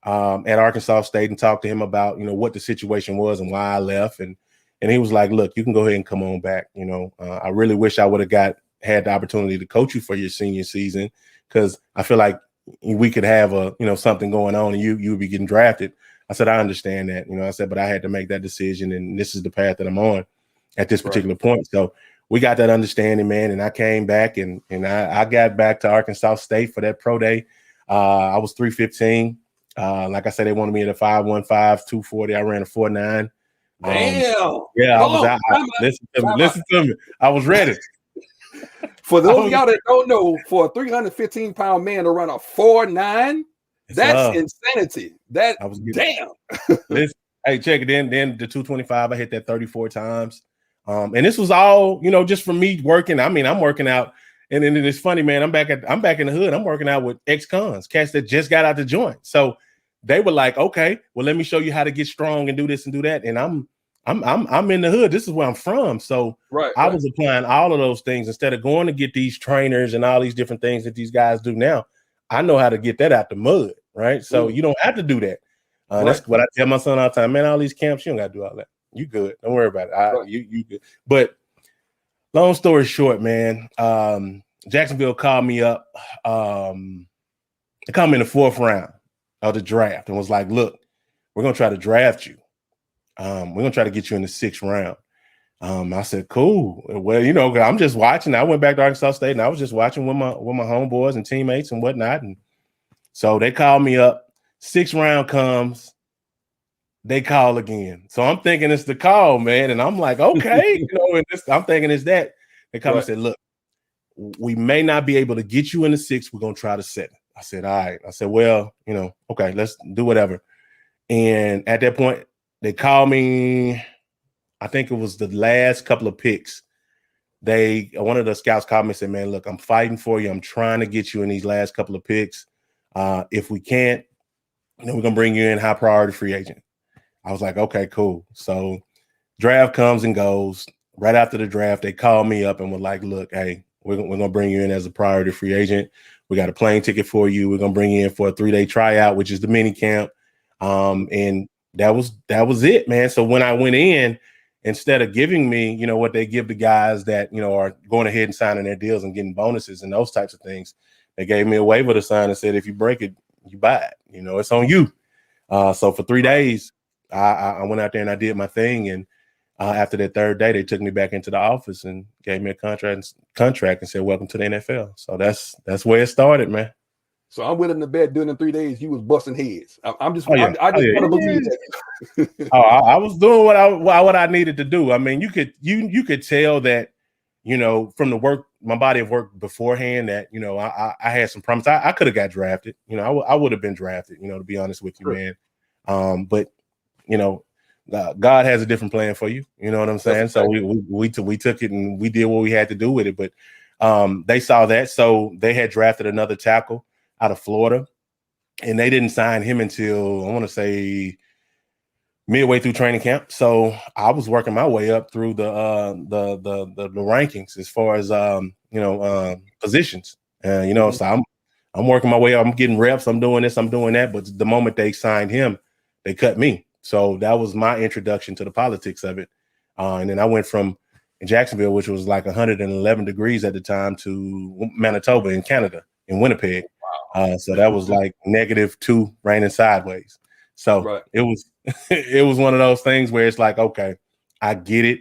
at Arkansas State and talk to him about, you know, what the situation was and why I left. And he was like, look, you can go ahead and come on back. You know, I really wish I would have had the opportunity to coach you for your senior season, because I feel like we could have something going on and you would be getting drafted. I said, I understand that, you know, I said, but I had to make that decision and this is the path that I'm on at this particular point. So we got that understanding, man. And I came back and I got back to Arkansas State for that pro day. I was 315. Like I said, they wanted me at a 5'1", 240. I ran a 4'9". Damn. Yeah, I was out. Listen to me. I was ready. For those of y'all that don't know, for a 315-pound man to run a 4'9", that's insanity. Damn. Listen, hey, check it in. Then the 225, I hit that 34 times. And this was all, you know, just from me working. I mean, I'm working out, and then it's funny, man. I'm back in the hood. I'm working out with ex-cons, cats that just got out the joint. So they were like, okay, well, let me show you how to get strong and do this and do that. And I'm in the hood. This is where I'm from. So I was applying all of those things instead of going to get these trainers and all these different things that these guys do now. I know how to get that out the mud, right? So you don't have to do that. Right. That's what I tell my son all the time. Man, all these camps, you don't got to do all that. You good. Don't worry about it. Right. You good. But long story short, man, Jacksonville called me up. They called me in the 4th round of the draft and was like, look, we're going to try to draft you. We're going to try to get you in the 6th round. I said, cool. Well, you know, I'm just watching. I went back to Arkansas State and I was just watching with my homeboys and teammates and whatnot. And so they called me up. 6th round comes. They call again. So I'm thinking it's the call, man. And I'm like, okay. You know, and I'm thinking it's that. They called me and said, look, we may not be able to get you in the 6th. We're going to try the 7th. I said, all right. I said, well, you know, okay, let's do whatever. And at that point, they called me. I think it was the last couple of picks. One of the scouts called me and said, man, look, I'm fighting for you. I'm trying to get you in these last couple of picks. If we can't, you know, we're going to bring you in high priority free agent. I was like, okay, cool. So draft comes and goes. Right after the draft, they called me up and were like, look, hey, we're going to bring you in as a priority free agent. We got a plane ticket for you. We're going to bring you in for a 3-day tryout, which is the mini camp. And that was it, man. So when I went in, instead of giving me, you know, what they give the guys that, you know, are going ahead and signing their deals and getting bonuses and those types of things, they gave me a waiver to sign and said, if you break it, you buy it. You know, it's on you. So for 3 days, I went out there and I did my thing. And after that 3rd day, they took me back into the office and gave me a contract and said, welcome to the NFL. So that's where it started, man. So I'm willing to bet during the 3 days you was busting heads. I just want to believe that. I was doing what I needed to do. I mean, you could tell that, you know, from the work, my body of work beforehand, that, you know, I had some promise. I could have got drafted. You know, I would have been drafted, you know, to be honest with you, man. But, you know, God has a different plan for you. You know what I'm saying? So we took it and we did what we had to do with it. But they saw that. So they had drafted another tackle out of Florida, and they didn't sign him until, I want to say, midway through training camp. So I was working my way up through the rankings as far as positions. You know, so I'm working my way up. I'm getting reps. I'm doing this. I'm doing that. But the moment they signed him, they cut me. So that was my introduction to the politics of it. And then I went from Jacksonville, which was like 111 degrees at the time, to Manitoba in Canada, in Winnipeg. So that was like -2 raining sideways. So it was one of those things where it's like, okay, I get it.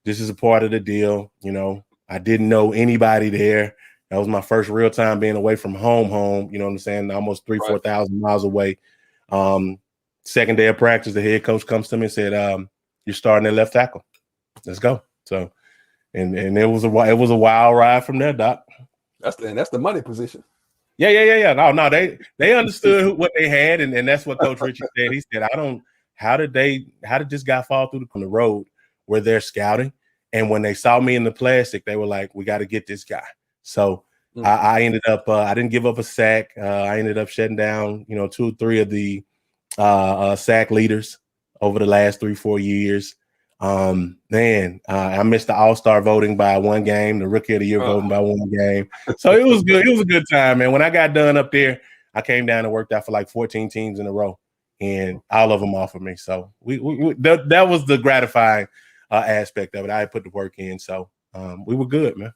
This is a part of the deal. You know, I didn't know anybody there. That was my first real time being away from home. You know what I'm saying? Almost 4,000 miles away. Second day of practice, the head coach comes to me and said, you're starting at left tackle. Let's go. So, and it was a wild ride from there, Doc. That's the money position. Yeah. No, they understood what they had, and that's what Coach Richard said. He said, how did this guy fall through the road where they're scouting? And when they saw me in the plastic, they were like, we got to get this guy. So I ended up, I didn't give up a sack. I ended up shutting down, 2 or 3 of the sack leaders over the last 3-4 years. I missed the All-Star voting by 1 game, the Rookie of the Year voting by 1 game. So it was good. It was a good time, man. When I got done up there, I came down and worked out for like 14 teams in a row, and all of them offered me. So that was the gratifying aspect of it. I had put the work in, so we were good, man.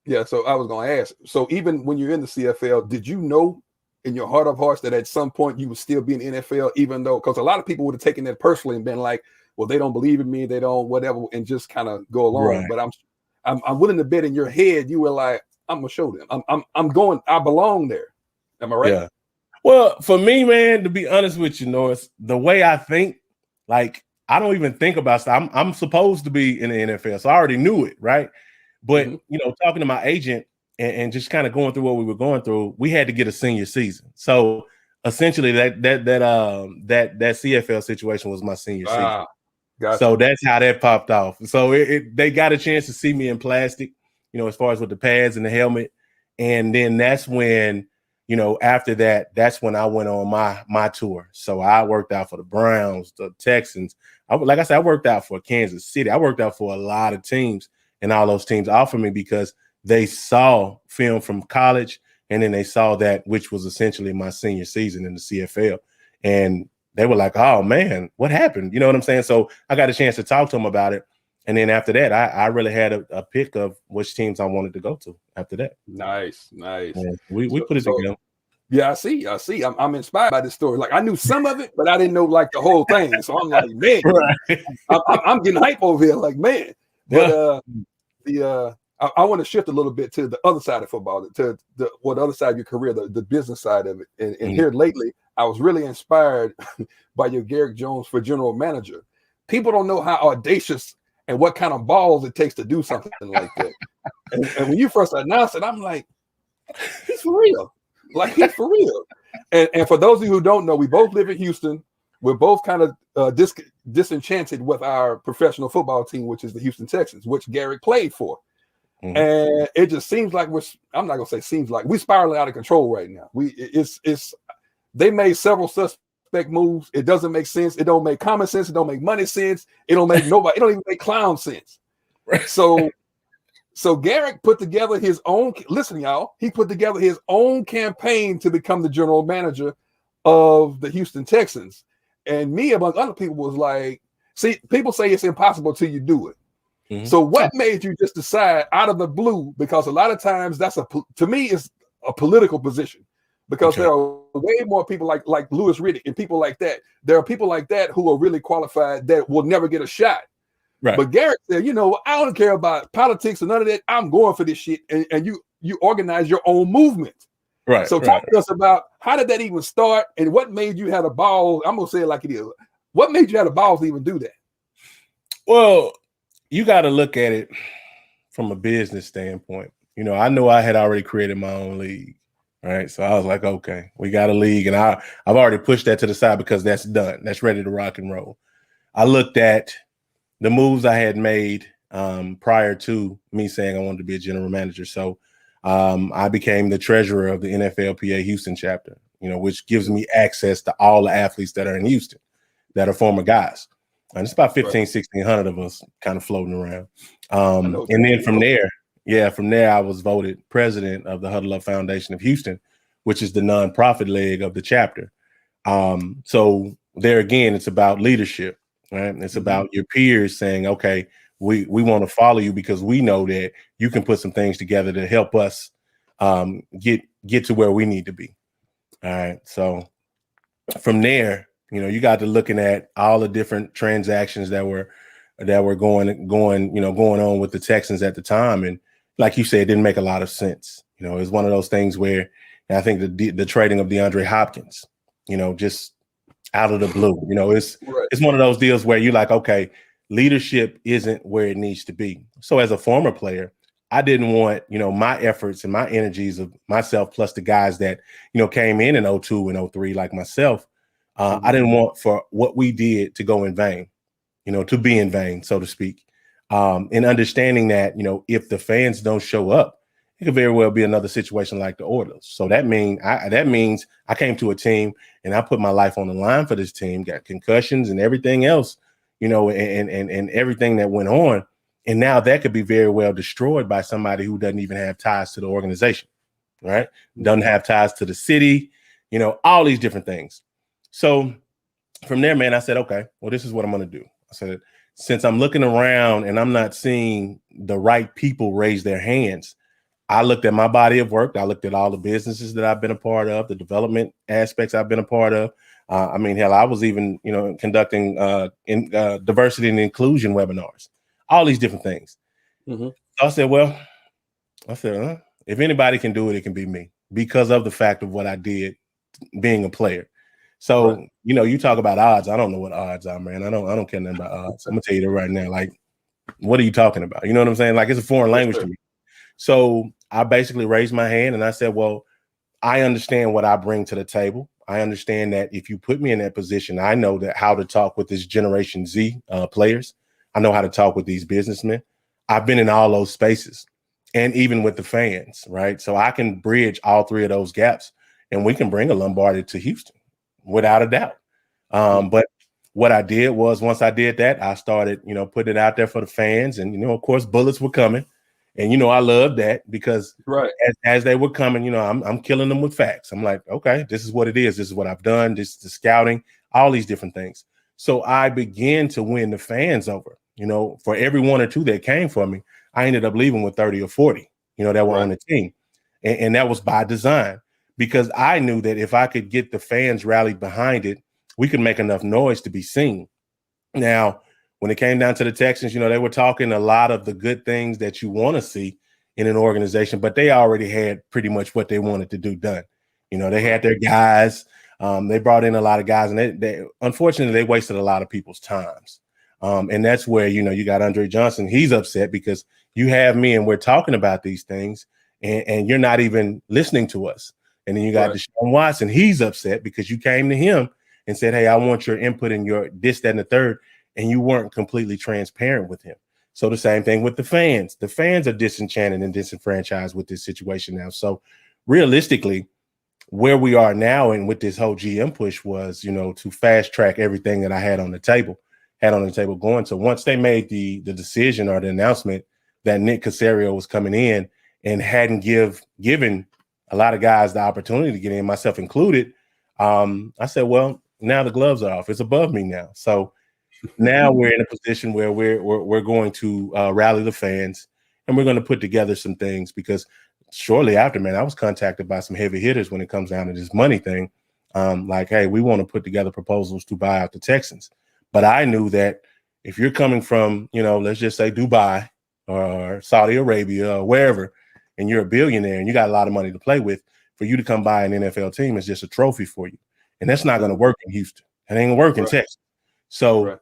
Yeah. So I was going to ask. So even when you're in the CFL, did you know in your heart of hearts that at some point you would still be in the NFL, even though, because a lot of people would have taken that personally and been like, well, they don't believe in me, they don't whatever, and just kind of go along. Right. But I'm willing to bet in your head you were like, I'm gonna show them. I'm going. I belong there. Am I right? Yeah. Well, for me, man, to be honest with you, Norris, the way I think, like, I don't even think about stuff. I'm supposed to be in the NFL, so I already knew it, right? But talking to my agent and just kind of going through what we were going through, we had to get a senior season. So essentially, that CFL situation was my senior season. Gotcha. So that's how that popped off. So they got a chance to see me in plastic, as far as with the pads and the helmet. And then that's when, after that, that's when I went on my tour. So I worked out for the Browns, the Texans. Like I said, I worked out for Kansas City. I worked out for a lot of teams, and all those teams offered me because they saw film from college, and then they saw that, which was essentially my senior season in the CFL. And they were like, oh man, what happened? You know what I'm saying? So I got a chance to talk to them about it. And then after that, I really had a pick of which teams I wanted to go to after that. Nice. Yeah, we put it So together. yeah, I see. I'm inspired by this story. Like I knew some of it, but I didn't know like the whole thing. So I'm like, man, Right. I'm getting hype over here. Like, man. But I want to shift a little bit to the other side of football, to the other side of your career, the business side of it. And here lately, I was really inspired by your Garrick Jones for general manager. People don't know how audacious and what kind of balls it takes to do something like that. And when you first announced it, I'm like, he's for real. Like, he's for real. And for those of you who don't know, we both live in Houston. We're both kind of disenchanted with our professional football team, which is the Houston Texans, which Garrick played for. Mm-hmm. And it just seems like I'm not gonna say seems like we're spiraling out of control right now. They made several suspect moves. It doesn't make sense. It don't make common sense. It don't make money sense. It don't make nobody. It don't even make clown sense. So Garrick put together his own. Listen, y'all. He put together his own campaign to become the general manager of the Houston Texans. And me, among other people, was like, see, people say it's impossible till you do it. Mm-hmm. So what made you just decide out of the blue? Because a lot of times to me, it's a political position. Because there are way more people like Louis Riddick and people like that. There are people like that who are really qualified that will never get a shot. Right. But Garrick said, I don't care about politics and none of that. I'm going for this shit. And you organize your own movement. Right. So talk to us about how did that even start and what made you have the balls? I'm going to say it like it is. What made you have the balls to even do that? Well, you got to look at it from a business standpoint. I know I had already created my own league. Right. So I was like, okay, we got a league. And I've already pushed that to the side because that's done. That's ready to rock and roll. I looked at the moves I had made prior to me saying I wanted to be a general manager. So I became the treasurer of the NFLPA Houston chapter, which gives me access to all the athletes that are in Houston that are former guys. And it's about 1,600 of us kind of floating around. And then from there, I was voted president of the Huddle Up Foundation of Houston, which is the nonprofit leg of the chapter. So there again, it's about leadership, right? It's about your peers saying, okay, we want to follow you because we know that you can put some things together to help us get to where we need to be. All right. So from there, you got to looking at all the different transactions that were going on with the Texans at the time. And like you said, it didn't make a lot of sense. It was one of those things where I think the trading of DeAndre Hopkins, just out of the blue, it's one of those deals where you're like, okay, leadership isn't where it needs to be. So as a former player, I didn't want, my efforts and my energies of myself, plus the guys that, came in 02 and 03, like myself. I didn't want for what we did to go in vain, to be in vain, so to speak. And understanding that, if the fans don't show up, it could very well be another situation like the Oilers. So that means I came to a team and I put my life on the line for this team, got concussions and everything else, and everything that went on. And now that could be very well destroyed by somebody who doesn't even have ties to the organization, right? Doesn't have ties to the city, all these different things. So from there, man, I said, okay, well, this is what I'm going to do. I said, since I'm looking around and I'm not seeing the right people raise their hands, I looked at my body of work. I looked at all the businesses that I've been a part of, the development aspects I've been a part of. Hell, I was even, conducting diversity and inclusion webinars, all these different things. Mm-hmm. So I said, if anybody can do it, it can be me because of the fact of what I did being a player. So, you talk about odds. I don't know what odds are, man. I don't care nothing about odds. I'm gonna tell you that right now. Like, what are you talking about? You know what I'm saying? Like, it's a foreign language to me. So I basically raised my hand and I said, well, I understand what I bring to the table. I understand that if you put me in that position, I know that how to talk with this Generation Z players. I know how to talk with these businessmen. I've been in all those spaces and even with the fans, right? So I can bridge all three of those gaps and we can bring a Lombardi to Houston without a doubt. But what I did was once I did that, I started, putting it out there for the fans and, of course, bullets were coming. And, I love that because as they were coming, I'm killing them with facts. I'm like, okay, this is what it is. This is what I've done. This is the scouting. all these different things. So I began to win the fans over. For every one or two that came for me, I ended up leaving with 30 or 40, that were on the team. And that was by design, because I knew that if I could get the fans rallied behind it, we could make enough noise to be seen. Now, when it came down to the Texans, they were talking a lot of the good things that you want to see in an organization, but they already had pretty much what they wanted to do done. They had their guys. They brought in a lot of guys, and they unfortunately, they wasted a lot of people's times. And that's where, you got Andre Johnson. He's upset because you have me and we're talking about these things and you're not even listening to us. And then you got Deshaun Watson. He's upset because you came to him and said, hey, I want your input in your this, that, and the third. And you weren't completely transparent with him. So the same thing with the fans. The fans are disenchanted and disenfranchised with this situation now. So realistically, where we are now and with this whole GM push was, to fast track everything that I had on the table going. So once they made the decision or the announcement that Nick Caserio was coming in and hadn't given a lot of guys the opportunity to get in, myself included, I said, well, now the gloves are off. It's above me now. So now we're in a position where we're going to rally the fans, and we're going to put together some things, because shortly after, man, I was contacted by some heavy hitters when it comes down to this money thing. Like, hey, we want to put together proposals to buy out the Texans. But I knew that if you're coming from, let's just say Dubai or Saudi Arabia or wherever, and you're a billionaire and you got a lot of money to play with, for you to come buy an NFL team is just a trophy for you. And that's not going to work in Houston. It ain't going to work in Texas. So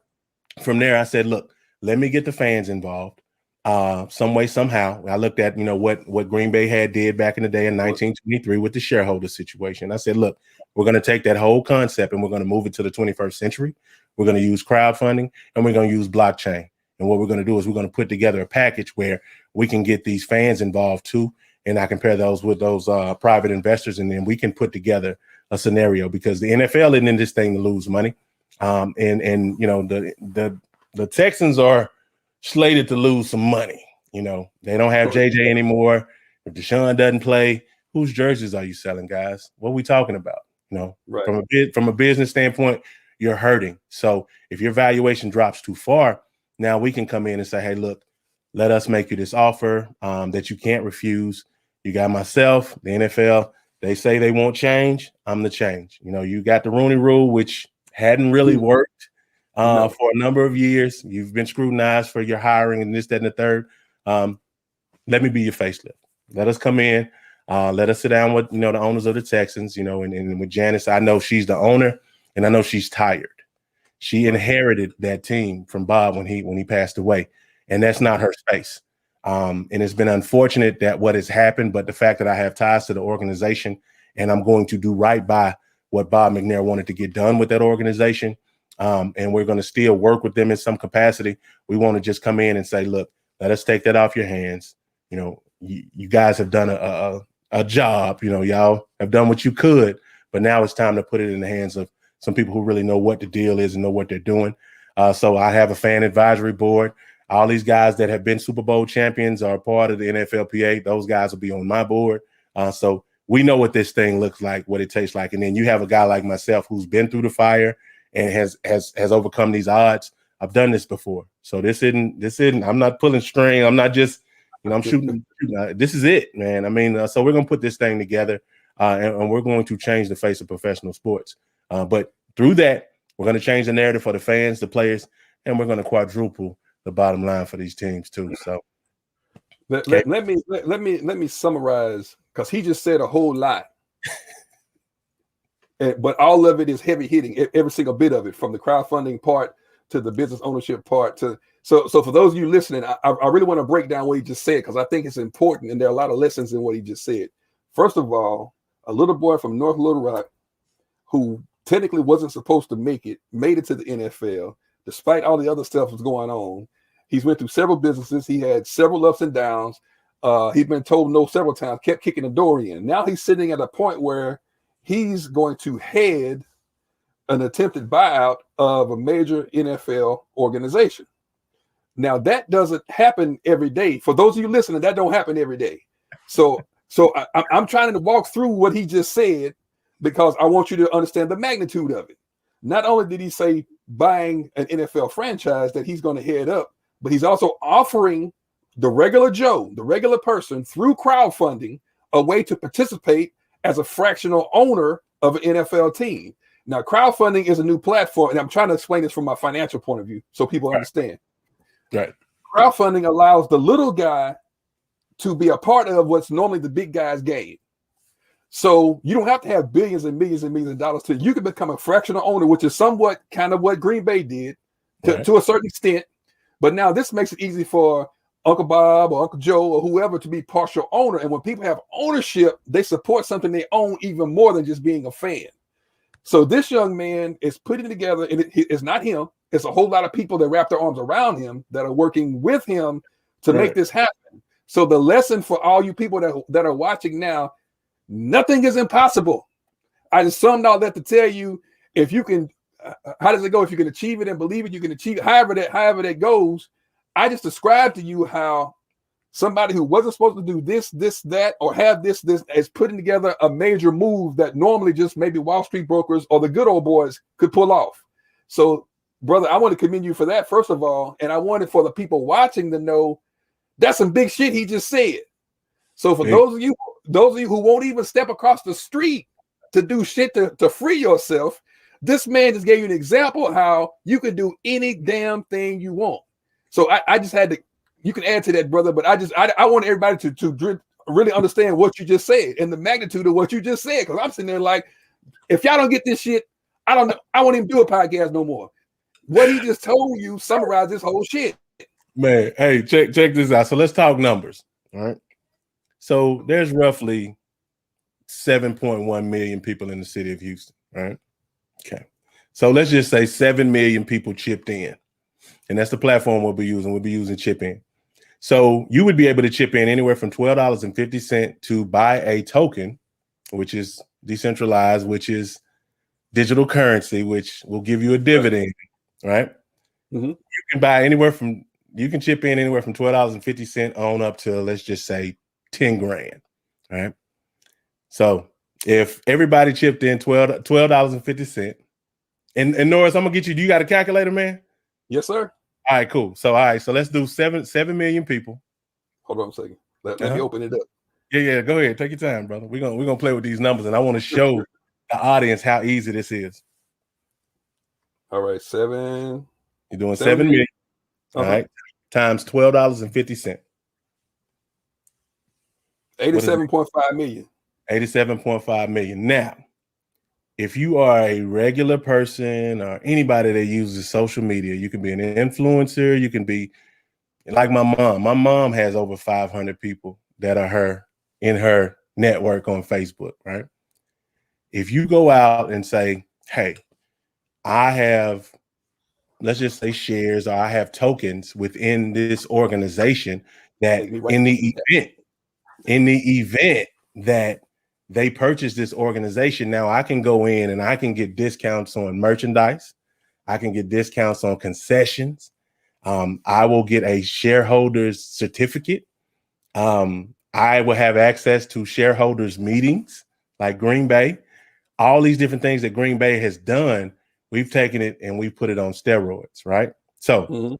from there, I said, look, let me get the fans involved some way, somehow. I looked at, what Green Bay had did back in the day in 1923 with the shareholder situation. I said, look, we're going to take that whole concept and we're going to move it to the 21st century. We're going to use crowdfunding and we're going to use blockchain. And what we're going to do is we're going to put together a package where we can get these fans involved too. And I compare those with those private investors. And then we can put together a scenario, because the NFL isn't in this thing to lose money. The Texans are slated to lose some money. They don't have JJ anymore. If Deshaun doesn't play, whose jerseys are you selling, guys? What are we talking about? From a business standpoint, you're hurting. So if your valuation drops too far, now we can come in and say, hey, look, let us make you this offer that you can't refuse. You got myself, the NFL. They say they won't change. I'm the change. You got the Rooney Rule, which hadn't really worked for a number of years. You've been scrutinized for your hiring and this, that, and the third. Let me be your facelift. Let us come in. Let us sit down with, the owners of the Texans, and with Janice. I know she's the owner, and I know she's tired. She inherited that team from Bob when he passed away, and that's not her space. And it's been unfortunate that what has happened, but the fact that I have ties to the organization and I'm going to do right by what Bob McNair wanted to get done with that organization. And we're going to still work with them in some capacity. We want to just come in and say, look, let us take that off your hands. You guys have done a job, y'all have done what you could, but now it's time to put it in the hands of some people who really know what the deal is and know what they're doing. So I have a fan advisory board. All these guys that have been Super Bowl champions are part of the NFLPA. Those guys will be on my board. So we know what this thing looks like, what it tastes like. And then you have a guy like myself who's been through the fire and has overcome these odds. I've done this before. So this isn't, I'm not pulling string. I'm not just, I'm shooting. This is it, man. I mean, so we're going to put this thing together and we're going to change the face of professional sports. But through that, we're going to change the narrative for the fans, the players, and we're going to quadruple the bottom line for these teams too. So let me summarize, because he just said a whole lot. But all of it is heavy hitting, every single bit of it, from the crowdfunding part to the business ownership part. So for those of you listening, I really want to break down what he just said, because I think it's important, and there are a lot of lessons in what he just said. First of all, a little boy from North Little Rock who technically wasn't supposed to made it to the NFL, despite all the other stuff that's going on. He's went through several businesses. He had several ups and downs. He's been told no several times, kept kicking the door in. Now he's sitting at a point where he's going to head an attempted buyout of a major NFL organization. Now, that doesn't happen every day. For those of you listening, that don't happen every day. So I'm trying to walk through what he just said, because I want you to understand the magnitude of it. not only did he say buying an NFL franchise that he's going to head up, but he's also offering the regular Joe, the regular person, through crowdfunding, a way to participate as a fractional owner of an NFL team. Now, crowdfunding is a new platform, and I'm trying to explain this from my financial point of view so people understand. Right. Crowdfunding allows the little guy to be a part of what's normally the big guy's game. So you don't have to have billions and millions and millions of dollars to, you can become a fractional owner, which is somewhat kind of what Green Bay did to a certain extent. But now this makes it easy for Uncle Bob or Uncle Joe or whoever to be partial owner. And when people have ownership, they support something they own even more than just being a fan. So this young man is putting together, and it's not him. It's a whole lot of people that wrap their arms around him that are working with him to make this happen. So the lesson for all you people that are watching now, nothing is impossible. I just summed all that to tell you, if you can, how does it go? If you can achieve it and believe it, you can achieve it. However that goes. I just described to you how somebody who wasn't supposed to do this, that, or have this is putting together a major move that normally just maybe Wall Street brokers or the good old boys could pull off. So, brother, I want to commend you for that, first of all. And I wanted for the people watching to know that's some big shit he just said. So for those of you who won't even step across the street to do shit to free yourself, this man just gave you an example of how you can do any damn thing you want. So I just had to, you can add to that, brother, but I want everybody to really understand what you just said and the magnitude of what you just said. Because I'm sitting there like, if y'all don't get this shit, I don't know, I won't even do a podcast no more. What he just told you summarized this whole shit. Man, hey, check this out. So let's talk numbers. All right. So there's roughly 7.1 million people in the city of Houston. Right. Okay. So let's just say 7 million people chipped in. And that's the platform we'll be using. We'll be using chip in. So you would be able to chip in anywhere from $12.50 to buy a token, which is decentralized, which is digital currency, which will give you a dividend, right? Mm-hmm. You can chip in anywhere from $12.50 on up to, let's just say, 10 grand, right? So if everybody chipped in $12.50, and Norris, I'm gonna get you. Do you got a calculator, man? Yes, sir. All right, cool. So let's do 7 million people. Hold on a second. Let me open it up. Yeah. Go ahead. Take your time, brother. We're gonna play with these numbers, and I want to show the audience how easy this is. All right, 7. You're doing 7 million. All right, times $12.50. 87.5 million. 87.5 million. Now, if you are a regular person or anybody that uses social media, you can be an influencer. You can be like my mom. My mom has over 500 people that are in her network on Facebook, right? If you go out and say, hey, I have, let's just say shares, or I have tokens within this organization that in the event that they purchase this organization, now I can go in and I can get discounts on merchandise. I can get discounts on concessions. I will get a shareholders certificate. I will have access to shareholders meetings like Green Bay. All these different things that Green Bay has done, we've taken it and we put it on steroids, right? So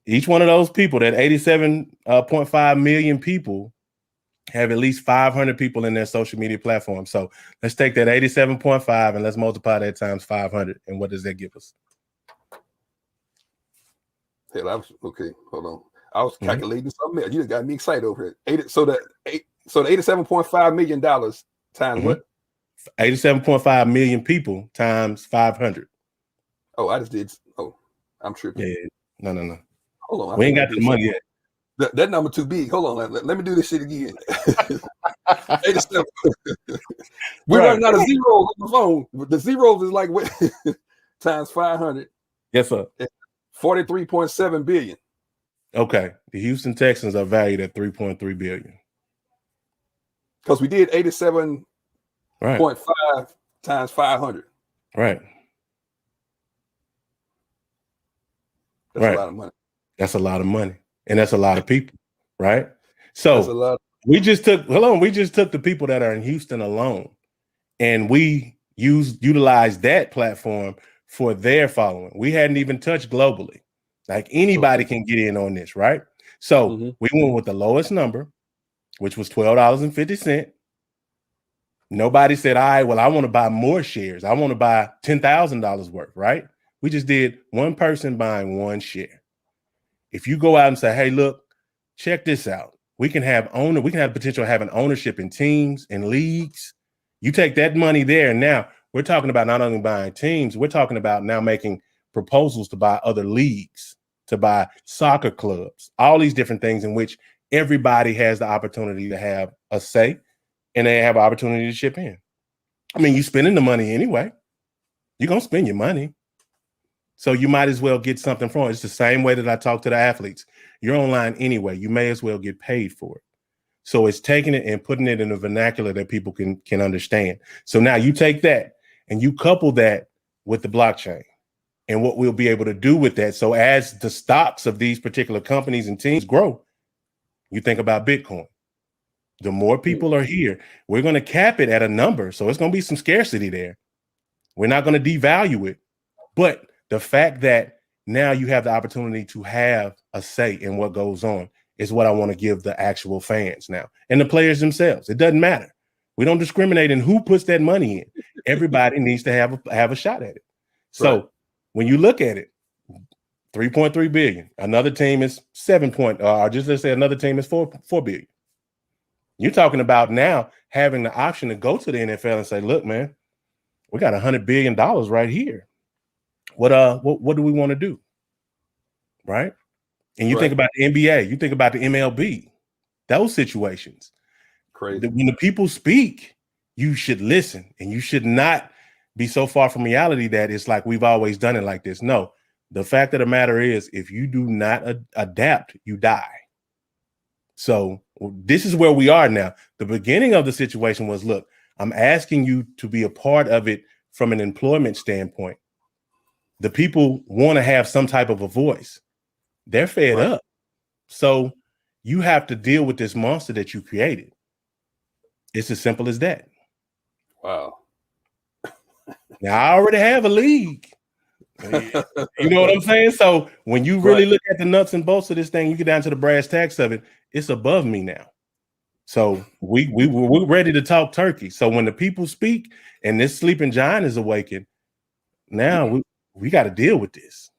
each one of those people, that 87.5 million people, have at least 500 people in their social media platform. So let's take that 87.5 and let's multiply that times 500. And what does that give us? Hell, okay. Hold on. I was calculating something else. You got me excited over it. So the $87.5 million times what? 87.5 million people times 500. Oh, I just did. Oh, I'm tripping. Yeah. No. Hold on. We ain't got the money yet. That number too big. Hold on. Let me do this shit again. 87. We're running out of zeros on the phone. The zeros is like what? Times 500. Yes, sir. 43.7 billion. Okay. The Houston Texans are valued at 3.3 billion. Because we did 87.5 times 500. Right. That's a lot of money. That's a lot of money. And that's a lot of people, right? So we just took the people that are in Houston alone, and we utilized that platform for their following. We hadn't even touched globally. Like anybody can get in on this, right? So we went with the lowest number, which was $12.50. Nobody said, all right, well, I want to buy more shares. I want to buy $10,000 worth, right? We just did one person buying one share. If you go out and say, hey, look, check this out. We can have the potential of having ownership in teams and leagues. You take that money there, and now we're talking about not only buying teams, we're talking about now making proposals to buy other leagues, to buy soccer clubs, all these different things in which everybody has the opportunity to have a say, and they have an opportunity to chip in. I mean, you're spending the money anyway. You're going to spend your money. So you might as well get something from it. It's the same way that I talk to the athletes. You're online anyway. You may as well get paid for it. So it's taking it and putting it in a vernacular that people can understand. So now you take that and you couple that with the blockchain and what we'll be able to do with that. So as the stocks of these particular companies and teams grow, you think about Bitcoin. The more people are here, we're going to cap it at a number. So it's going to be some scarcity there. We're not going to devalue it. But the fact that now you have the opportunity to have a say in what goes on is what I want to give the actual fans now and the players themselves. It doesn't matter. We don't discriminate in who puts that money in. Everybody needs to have a shot at it. So when you look at it, 3.3 billion. Another team is 7 point, or just let's say another team is 4 billion. You're talking about now having the option to go to the NFL and say, look, man, we got $100 billion right here. What do we want to do? Right? And you think about the NBA, you think about the MLB, those situations. Crazy. When the people speak, you should listen, and you should not be so far from reality that it's like we've always done it like this. No, the fact of the matter is, if you do not adapt, you die. So this is where we are now. The beginning of the situation was, look, I'm asking you to be a part of it from an employment standpoint. The people want to have some type of a voice. They're fed up. So you have to deal with this monster that you created. It's as simple as that. Wow. Now, I already have a league. You know what I'm saying? So when you really look at the nuts and bolts of this thing, you get down to the brass tacks of it, it's above me now. So we're ready to talk turkey. So when the people speak and this sleeping giant is awakened, now we got to deal with this.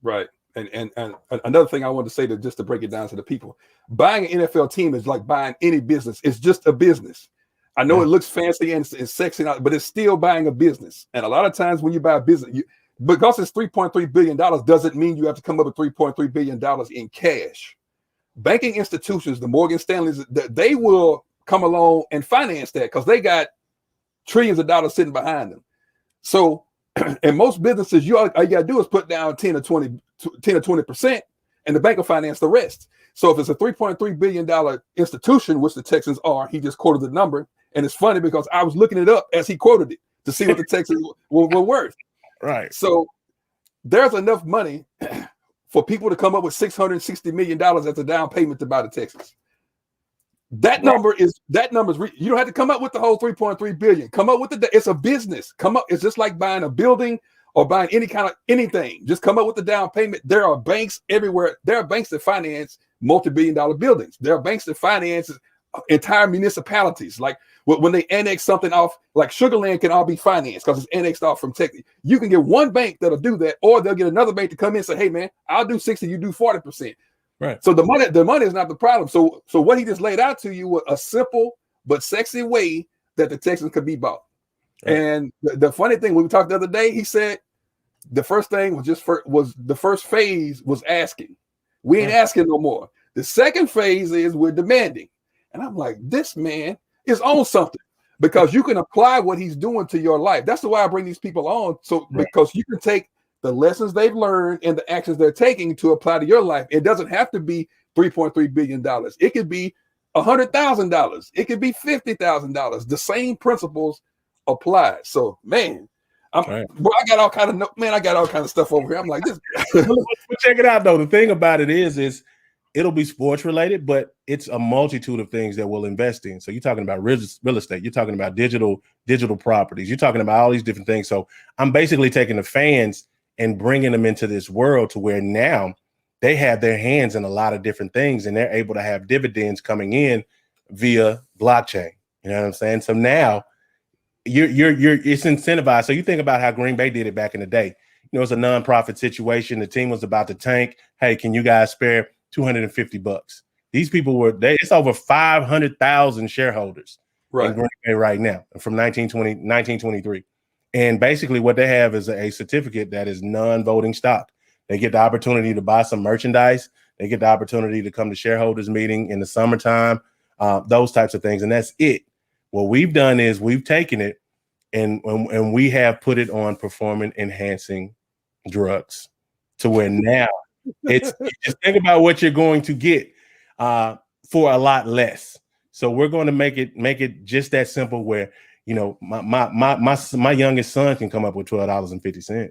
Right. And another thing I want to say, just to break it down to the people, buying an NFL team is like buying any business. It's just a business. I know it looks fancy and sexy, but it's still buying a business. And a lot of times when you buy a business, because it's $3.3 billion doesn't mean you have to come up with $3.3 billion in cash. Banking institutions, the Morgan Stanleys, they will come along and finance that because they got trillions of dollars sitting behind them. So in most businesses, all you got to do is put down 10 or 20%, and the bank will finance the rest. So if it's a $3.3 billion institution, which the Texans are, he just quoted the number. And it's funny because I was looking it up as he quoted it to see what the Texans were worth. Right. So there's enough money for people to come up with $660 million as a down payment to buy the Texans. That number is you don't have to come up with the whole 3.3 billion. Come up with it's a business. It's just like buying a building or buying any kind of anything. Just come up with the down payment. There are banks everywhere. There are banks that finance multi-billion-dollar buildings. There are banks that finance entire municipalities. Like when they annex something off, like Sugarland can all be financed because it's annexed off from Texas. You can get one bank that'll do that, or they'll get another bank to come in and say, hey man, I'll do 60, you do 40%. Right. So the money is not the problem. So what he just laid out to you was a simple but sexy way that the Texans could be bought. Right. And the funny thing, when we talked the other day, he said the first thing was the first phase was asking. We ain't asking no more. The second phase is we're demanding. And I'm like, this man is on something, because you can apply what he's doing to your life. That's the why I bring these people on. So because you can take the lessons they've learned and the actions they're taking to apply to your life. It doesn't have to be $3.3 billion. It could be $100,000. It could be $50,000. The same principles apply. So, man, I got all kind of stuff over here. I'm like this. But check it out though. The thing about it is it'll be sports related, but it's a multitude of things that we'll invest in. So you're talking about real estate, you're talking about digital properties, you're talking about all these different things. So I'm basically taking the fans and bringing them into this world to where now they have their hands in a lot of different things, and they're able to have dividends coming in via blockchain. You know what I'm saying? So now it's incentivized. So you think about how Green Bay did it back in the day. You know, it's a nonprofit situation. The team was about to tank. Hey, can you guys spare $250? These people it's over 500,000 shareholders in Green Bay right now from 1923. And basically what they have is a certificate that is non-voting stock. They get the opportunity to buy some merchandise. They get the opportunity to come to shareholders meeting in the summertime, those types of things. And that's it. What we've done is we've taken it and we have put it on performance enhancing drugs to where now it's just think about what you're going to get for a lot less. So we're going to make it just that simple where, you know, my youngest son can come up with $12.50.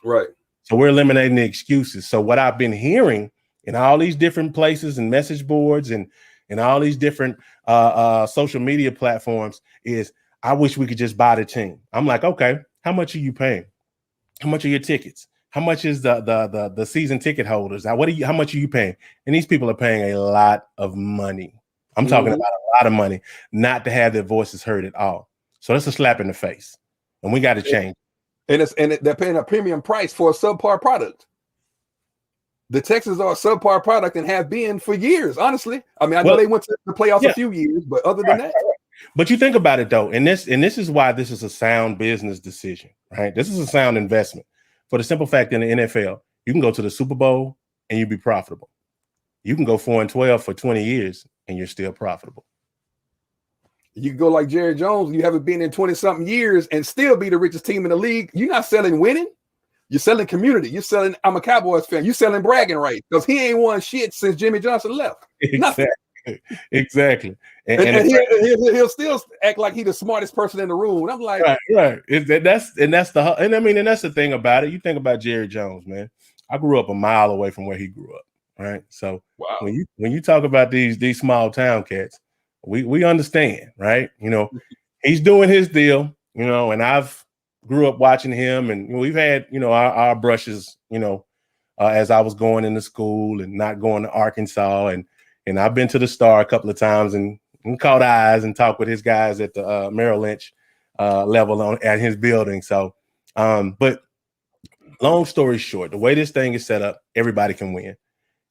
Right. So we're eliminating the excuses. So what I've been hearing in all these different places and message boards and all these different social media platforms is, I wish we could just buy the team. I'm like, okay, how much are you paying? How much are your tickets? How much is the season ticket holders? How much are you paying? And these people are paying a lot of money. I'm talking about a lot of money, not to have their voices heard at all. So that's a slap in the face, and we got to change. And they're paying a premium price for a subpar product. The Texans are a subpar product and have been for years. Honestly, I mean, I know they went to the playoffs a few years, but other than that. But you think about it though, and this is why this is a sound business decision, right? This is a sound investment for the simple fact in the NFL, you can go to the Super Bowl and you be profitable. You can go 4-12 for 20 years and you're still profitable. You can go like Garrick Jones, you haven't been in 20-something years and still be the richest team in the league. You're not selling winning. You're selling community. You're selling, I'm a Cowboys fan. You're selling bragging rights because he ain't won shit since Jimmy Johnson left. Exactly. And he'll still act like he's the smartest person in the room. And I'm like, right. That's the thing about it. You think about Jerry Jones, man. I grew up a mile away from where he grew up, right? So when you talk about these small town cats, we understand, right? You know, he's doing his deal, you know, and I've grew up watching him, and you know, we've had, you know, our brushes, you know, as I was going into school and not going to Arkansas, and I've been to the Star a couple of times and caught eyes and talked with his guys at the Merrill Lynch level at his building. So, but long story short, the way this thing is set up, everybody can win.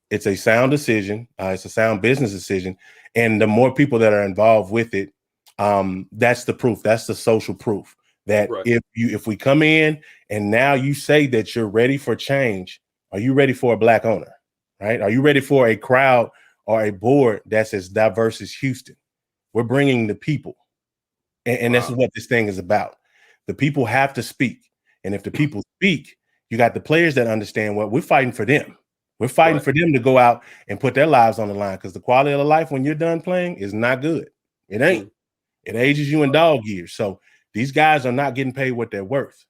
It's a sound decision. It's a sound business decision. And the more people that are involved with it, that's the proof. That's the social proof that if we come in and now you say that you're ready for change, are you ready for a Black owner, right? Are you ready for a crowd or a board that's as diverse as Houston? We're bringing the people. And this is what this thing is about. The people have to speak. And if the people speak, you got the players that understand what we're fighting for them. We're fighting for them to go out and put their lives on the line, because the quality of the life when you're done playing is not good. It ain't. It ages you in dog years. So these guys are not getting paid what they're worth.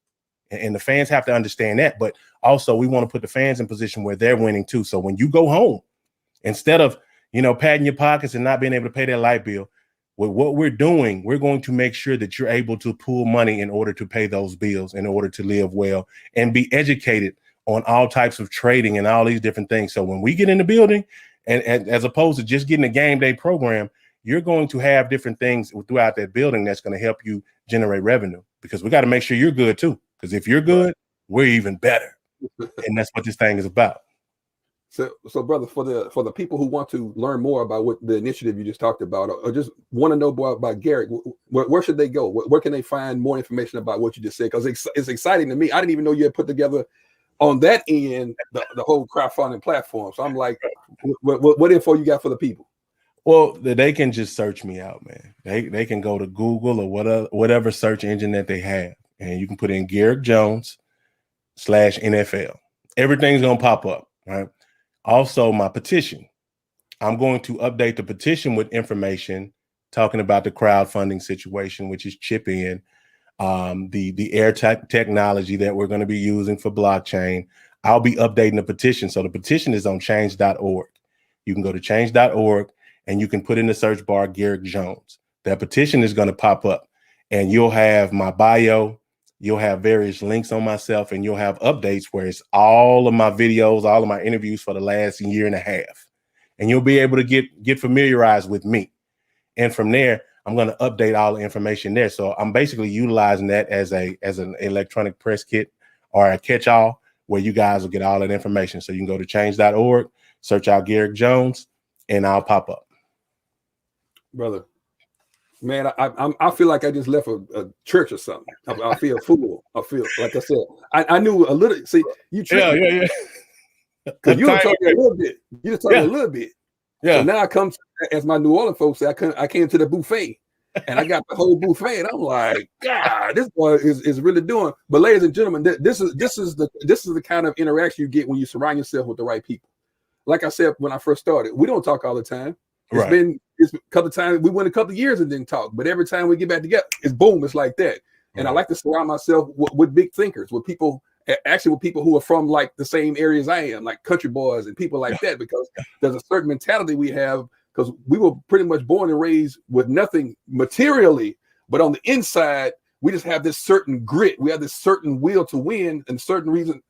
And the fans have to understand that. But also we want to put the fans in position where they're winning too. So when you go home, instead of, you know, padding your pockets and not being able to pay that light bill, with what we're doing, we're going to make sure that you're able to pool money in order to pay those bills, in order to live well and be educated on all types of trading and all these different things. So when we get in the building, and as opposed to just getting a game day program, you're going to have different things throughout that building that's going to help you generate revenue, because we got to make sure you're good too. Because if you're good, we're even better. And that's what this thing is about. So brother, for the people who want to learn more about what the initiative you just talked about, or just want to know more about Garrick, where should they go? Where can they find more information about what you just said? Because it's exciting to me. I didn't even know you had put together on that end the whole crowdfunding platform. So I'm like, what info you got for the people? Well, they can just search me out, man. They can go to Google or whatever search engine that they have, and you can put in Garrick Jones /NFL. Everything's gonna pop up, right? Also, my petition. I'm going to update the petition with information talking about the crowdfunding situation, which is chip in, the air technology that we're going to be using for blockchain. I'll be updating the petition. So the petition is on change.org. you can go to change.org and you can put in the search bar Garrick Jones. That petition is going to pop up and you'll have my bio, you'll have various links on myself, and you'll have updates where it's all of my videos, all of my interviews for the last year and a half. And you'll be able to get familiarized with me. And from there, I'm going to update all the information there. So I'm basically utilizing that as an electronic press kit or a catch-all where you guys will get all that information. So you can go to change.org, search out Garrick Jones, and I'll pop up. Brother, man, I feel like I just left a church or something. I feel full. I feel like I said, I knew a little. See, you yeah. Because you were talking a little bit. You just talking a little bit. Yeah. So now I come to, as my New Orleans folks say, I came to the buffet and I got the whole buffet, and I'm like, God, this boy is really doing. But ladies and gentlemen, this is the kind of interaction you get when you surround yourself with the right people. Like I said when I first started, we don't talk all the time. It's a couple of times we went a couple of years and didn't talk, but every time we get back together, it's boom, it's like that. And I like to surround myself with big thinkers, with people who are from like the same areas I am, like country boys and people like that, because there's a certain mentality we have, because we were pretty much born and raised with nothing materially, but on the inside, we just have this certain grit. We have this certain will to win and certain reason.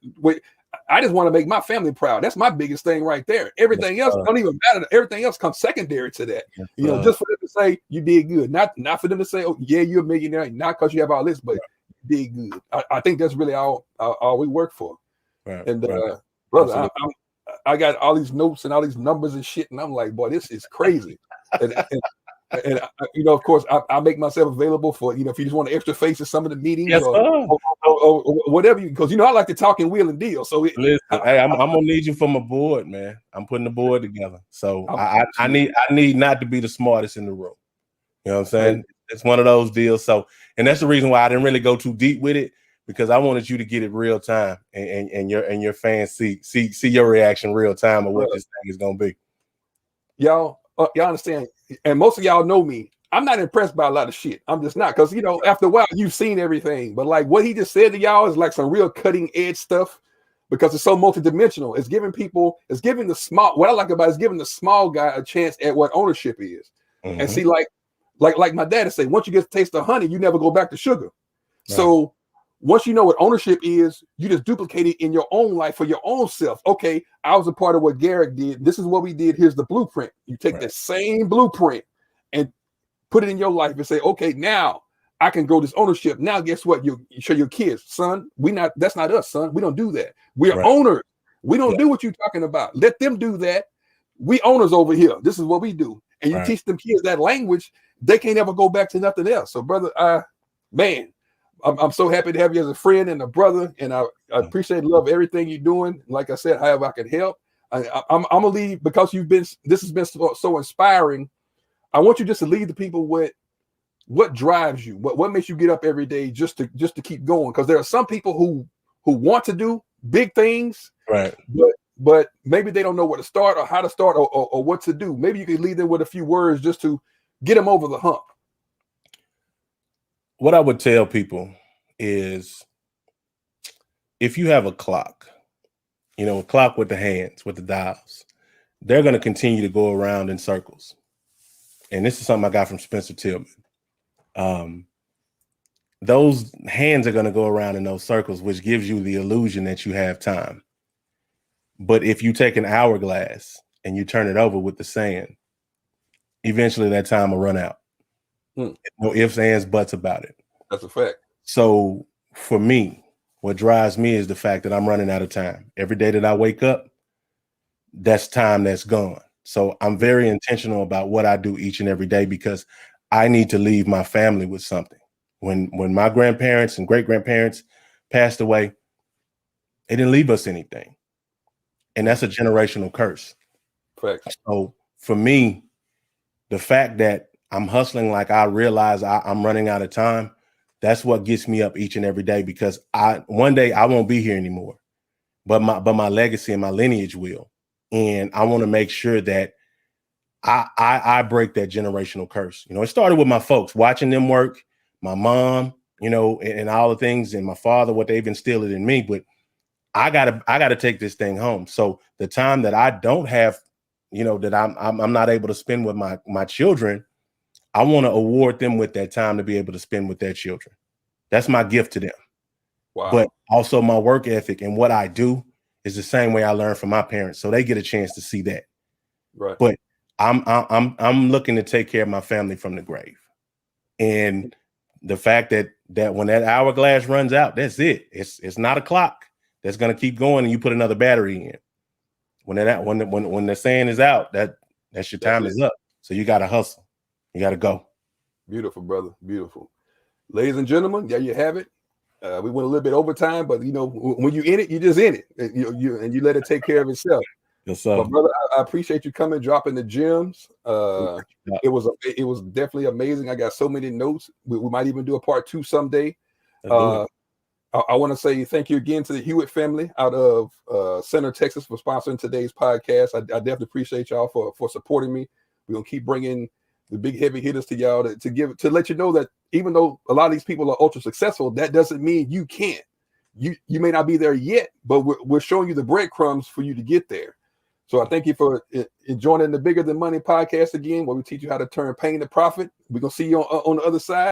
I just want to make my family proud. That's my biggest thing right there. Everything else don't even matter. Everything else comes secondary to that. Just for them to say you did good, not for them to say, oh yeah, you're a millionaire, not because you have all this, but you did good. I think that's really all we work for. Brother, I got all these notes and all these numbers and shit, and I'm like, boy, this is crazy. And of course, I make myself available for, if you just want an extra face at some of the meetings or whatever, because I like to talk and wheel and deal. So listen, I'm gonna need you for my board, man. I'm putting the board together. So I need not to be the smartest in the room. You know what I'm saying? Right. It's one of those deals. So, and that's the reason why I didn't really go too deep with it, because I wanted you to get it real time and your fans see your reaction real time of what this thing is gonna be. Y'all understand, and most of y'all know me. I'm not impressed by a lot of shit. I'm just not, because after a while you've seen everything. But like what he just said to y'all is like some real cutting edge stuff, because it's so multidimensional. It's giving the small. What I like about it is giving the small guy a chance at what ownership is, and see, like my dad say, once you get to taste the honey, you never go back to sugar. Right. So once you know what ownership is, you just duplicate it in your own life for your own self. Okay, I was a part of what Garrick did. This is what we did. Here's the blueprint. You take the same blueprint and put it in your life and say, okay, now I can grow this ownership. Now, guess what? You show your kids, son, that's not us, son. We don't do that. We are owners. We don't do what you're talking about. Let them do that. We owners over here. This is what we do. And you teach them kids that language, they can't ever go back to nothing else. So, brother, man, I'm so happy to have you as a friend and a brother, and I appreciate and love everything you're doing. Like I said, however I can help. I'm gonna leave, because this has been so inspiring. I want you just to lead the people with what drives you, what makes you get up every day just to keep going. Because there are some people who want to do big things, right? But maybe they don't know where to start or how to start or what to do. Maybe you can lead them with a few words just to get them over the hump. What I would tell people is, if you have a clock, a clock with the hands, with the dials, they're going to continue to go around in circles. And this is something I got from Spencer Tillman. Those hands are going to go around in those circles, which gives you the illusion that you have time. But if you take an hourglass and you turn it over with the sand, eventually that time will run out. No ifs, ands, buts about it. That's a fact. So for me, what drives me is the fact that I'm running out of time. Every day that I wake up, that's time that's gone. So I'm very intentional about what I do each and every day, because I need to leave my family with something. When my grandparents and great-grandparents passed away, they didn't leave us anything. And that's a generational curse. Correct. So for me, the fact that I'm hustling like I realize I'm running out of time, that's what gets me up each and every day, because one day I won't be here anymore, but my legacy and my lineage will. And I want to make sure that I break that generational curse. It started with my folks, watching them work, my mom, and all the things, and my father, what they've instilled in me. But I gotta take this thing home. So the time that I don't have that I'm not able to spend with my children, I want to award them with that time to be able to spend with their children. That's my gift to them. Wow. But also my work ethic and what I do is the same way I learned from my parents. So they get a chance to see that. Right. But I'm looking to take care of my family from the grave. And the fact that when that hourglass runs out, that's it. It's not a clock that's going to keep going and you put another battery in. When the saying is out, that's your time is up. So you got to hustle. You got to go. Beautiful, brother. Beautiful. Ladies and gentlemen, there you have it. We went a little bit overtime, but when you in it, you just in it. You let it take care of itself. Yes, sir. But brother, I appreciate you coming, dropping the gems. It was definitely amazing. I got so many notes. We might even do a part 2 someday. I want to say thank you again to the Hewitt family out of Center, Texas, for sponsoring today's podcast. I definitely appreciate y'all for supporting me. We're gonna keep bringing the big heavy hitters to y'all to let you know that even though a lot of these people are ultra successful, that doesn't mean you can't. You may not be there yet, but we're showing you the breadcrumbs for you to get there. So I thank you for joining the Bigger Than Money podcast again, where we teach you how to turn pain to profit. We're gonna see you on the other side.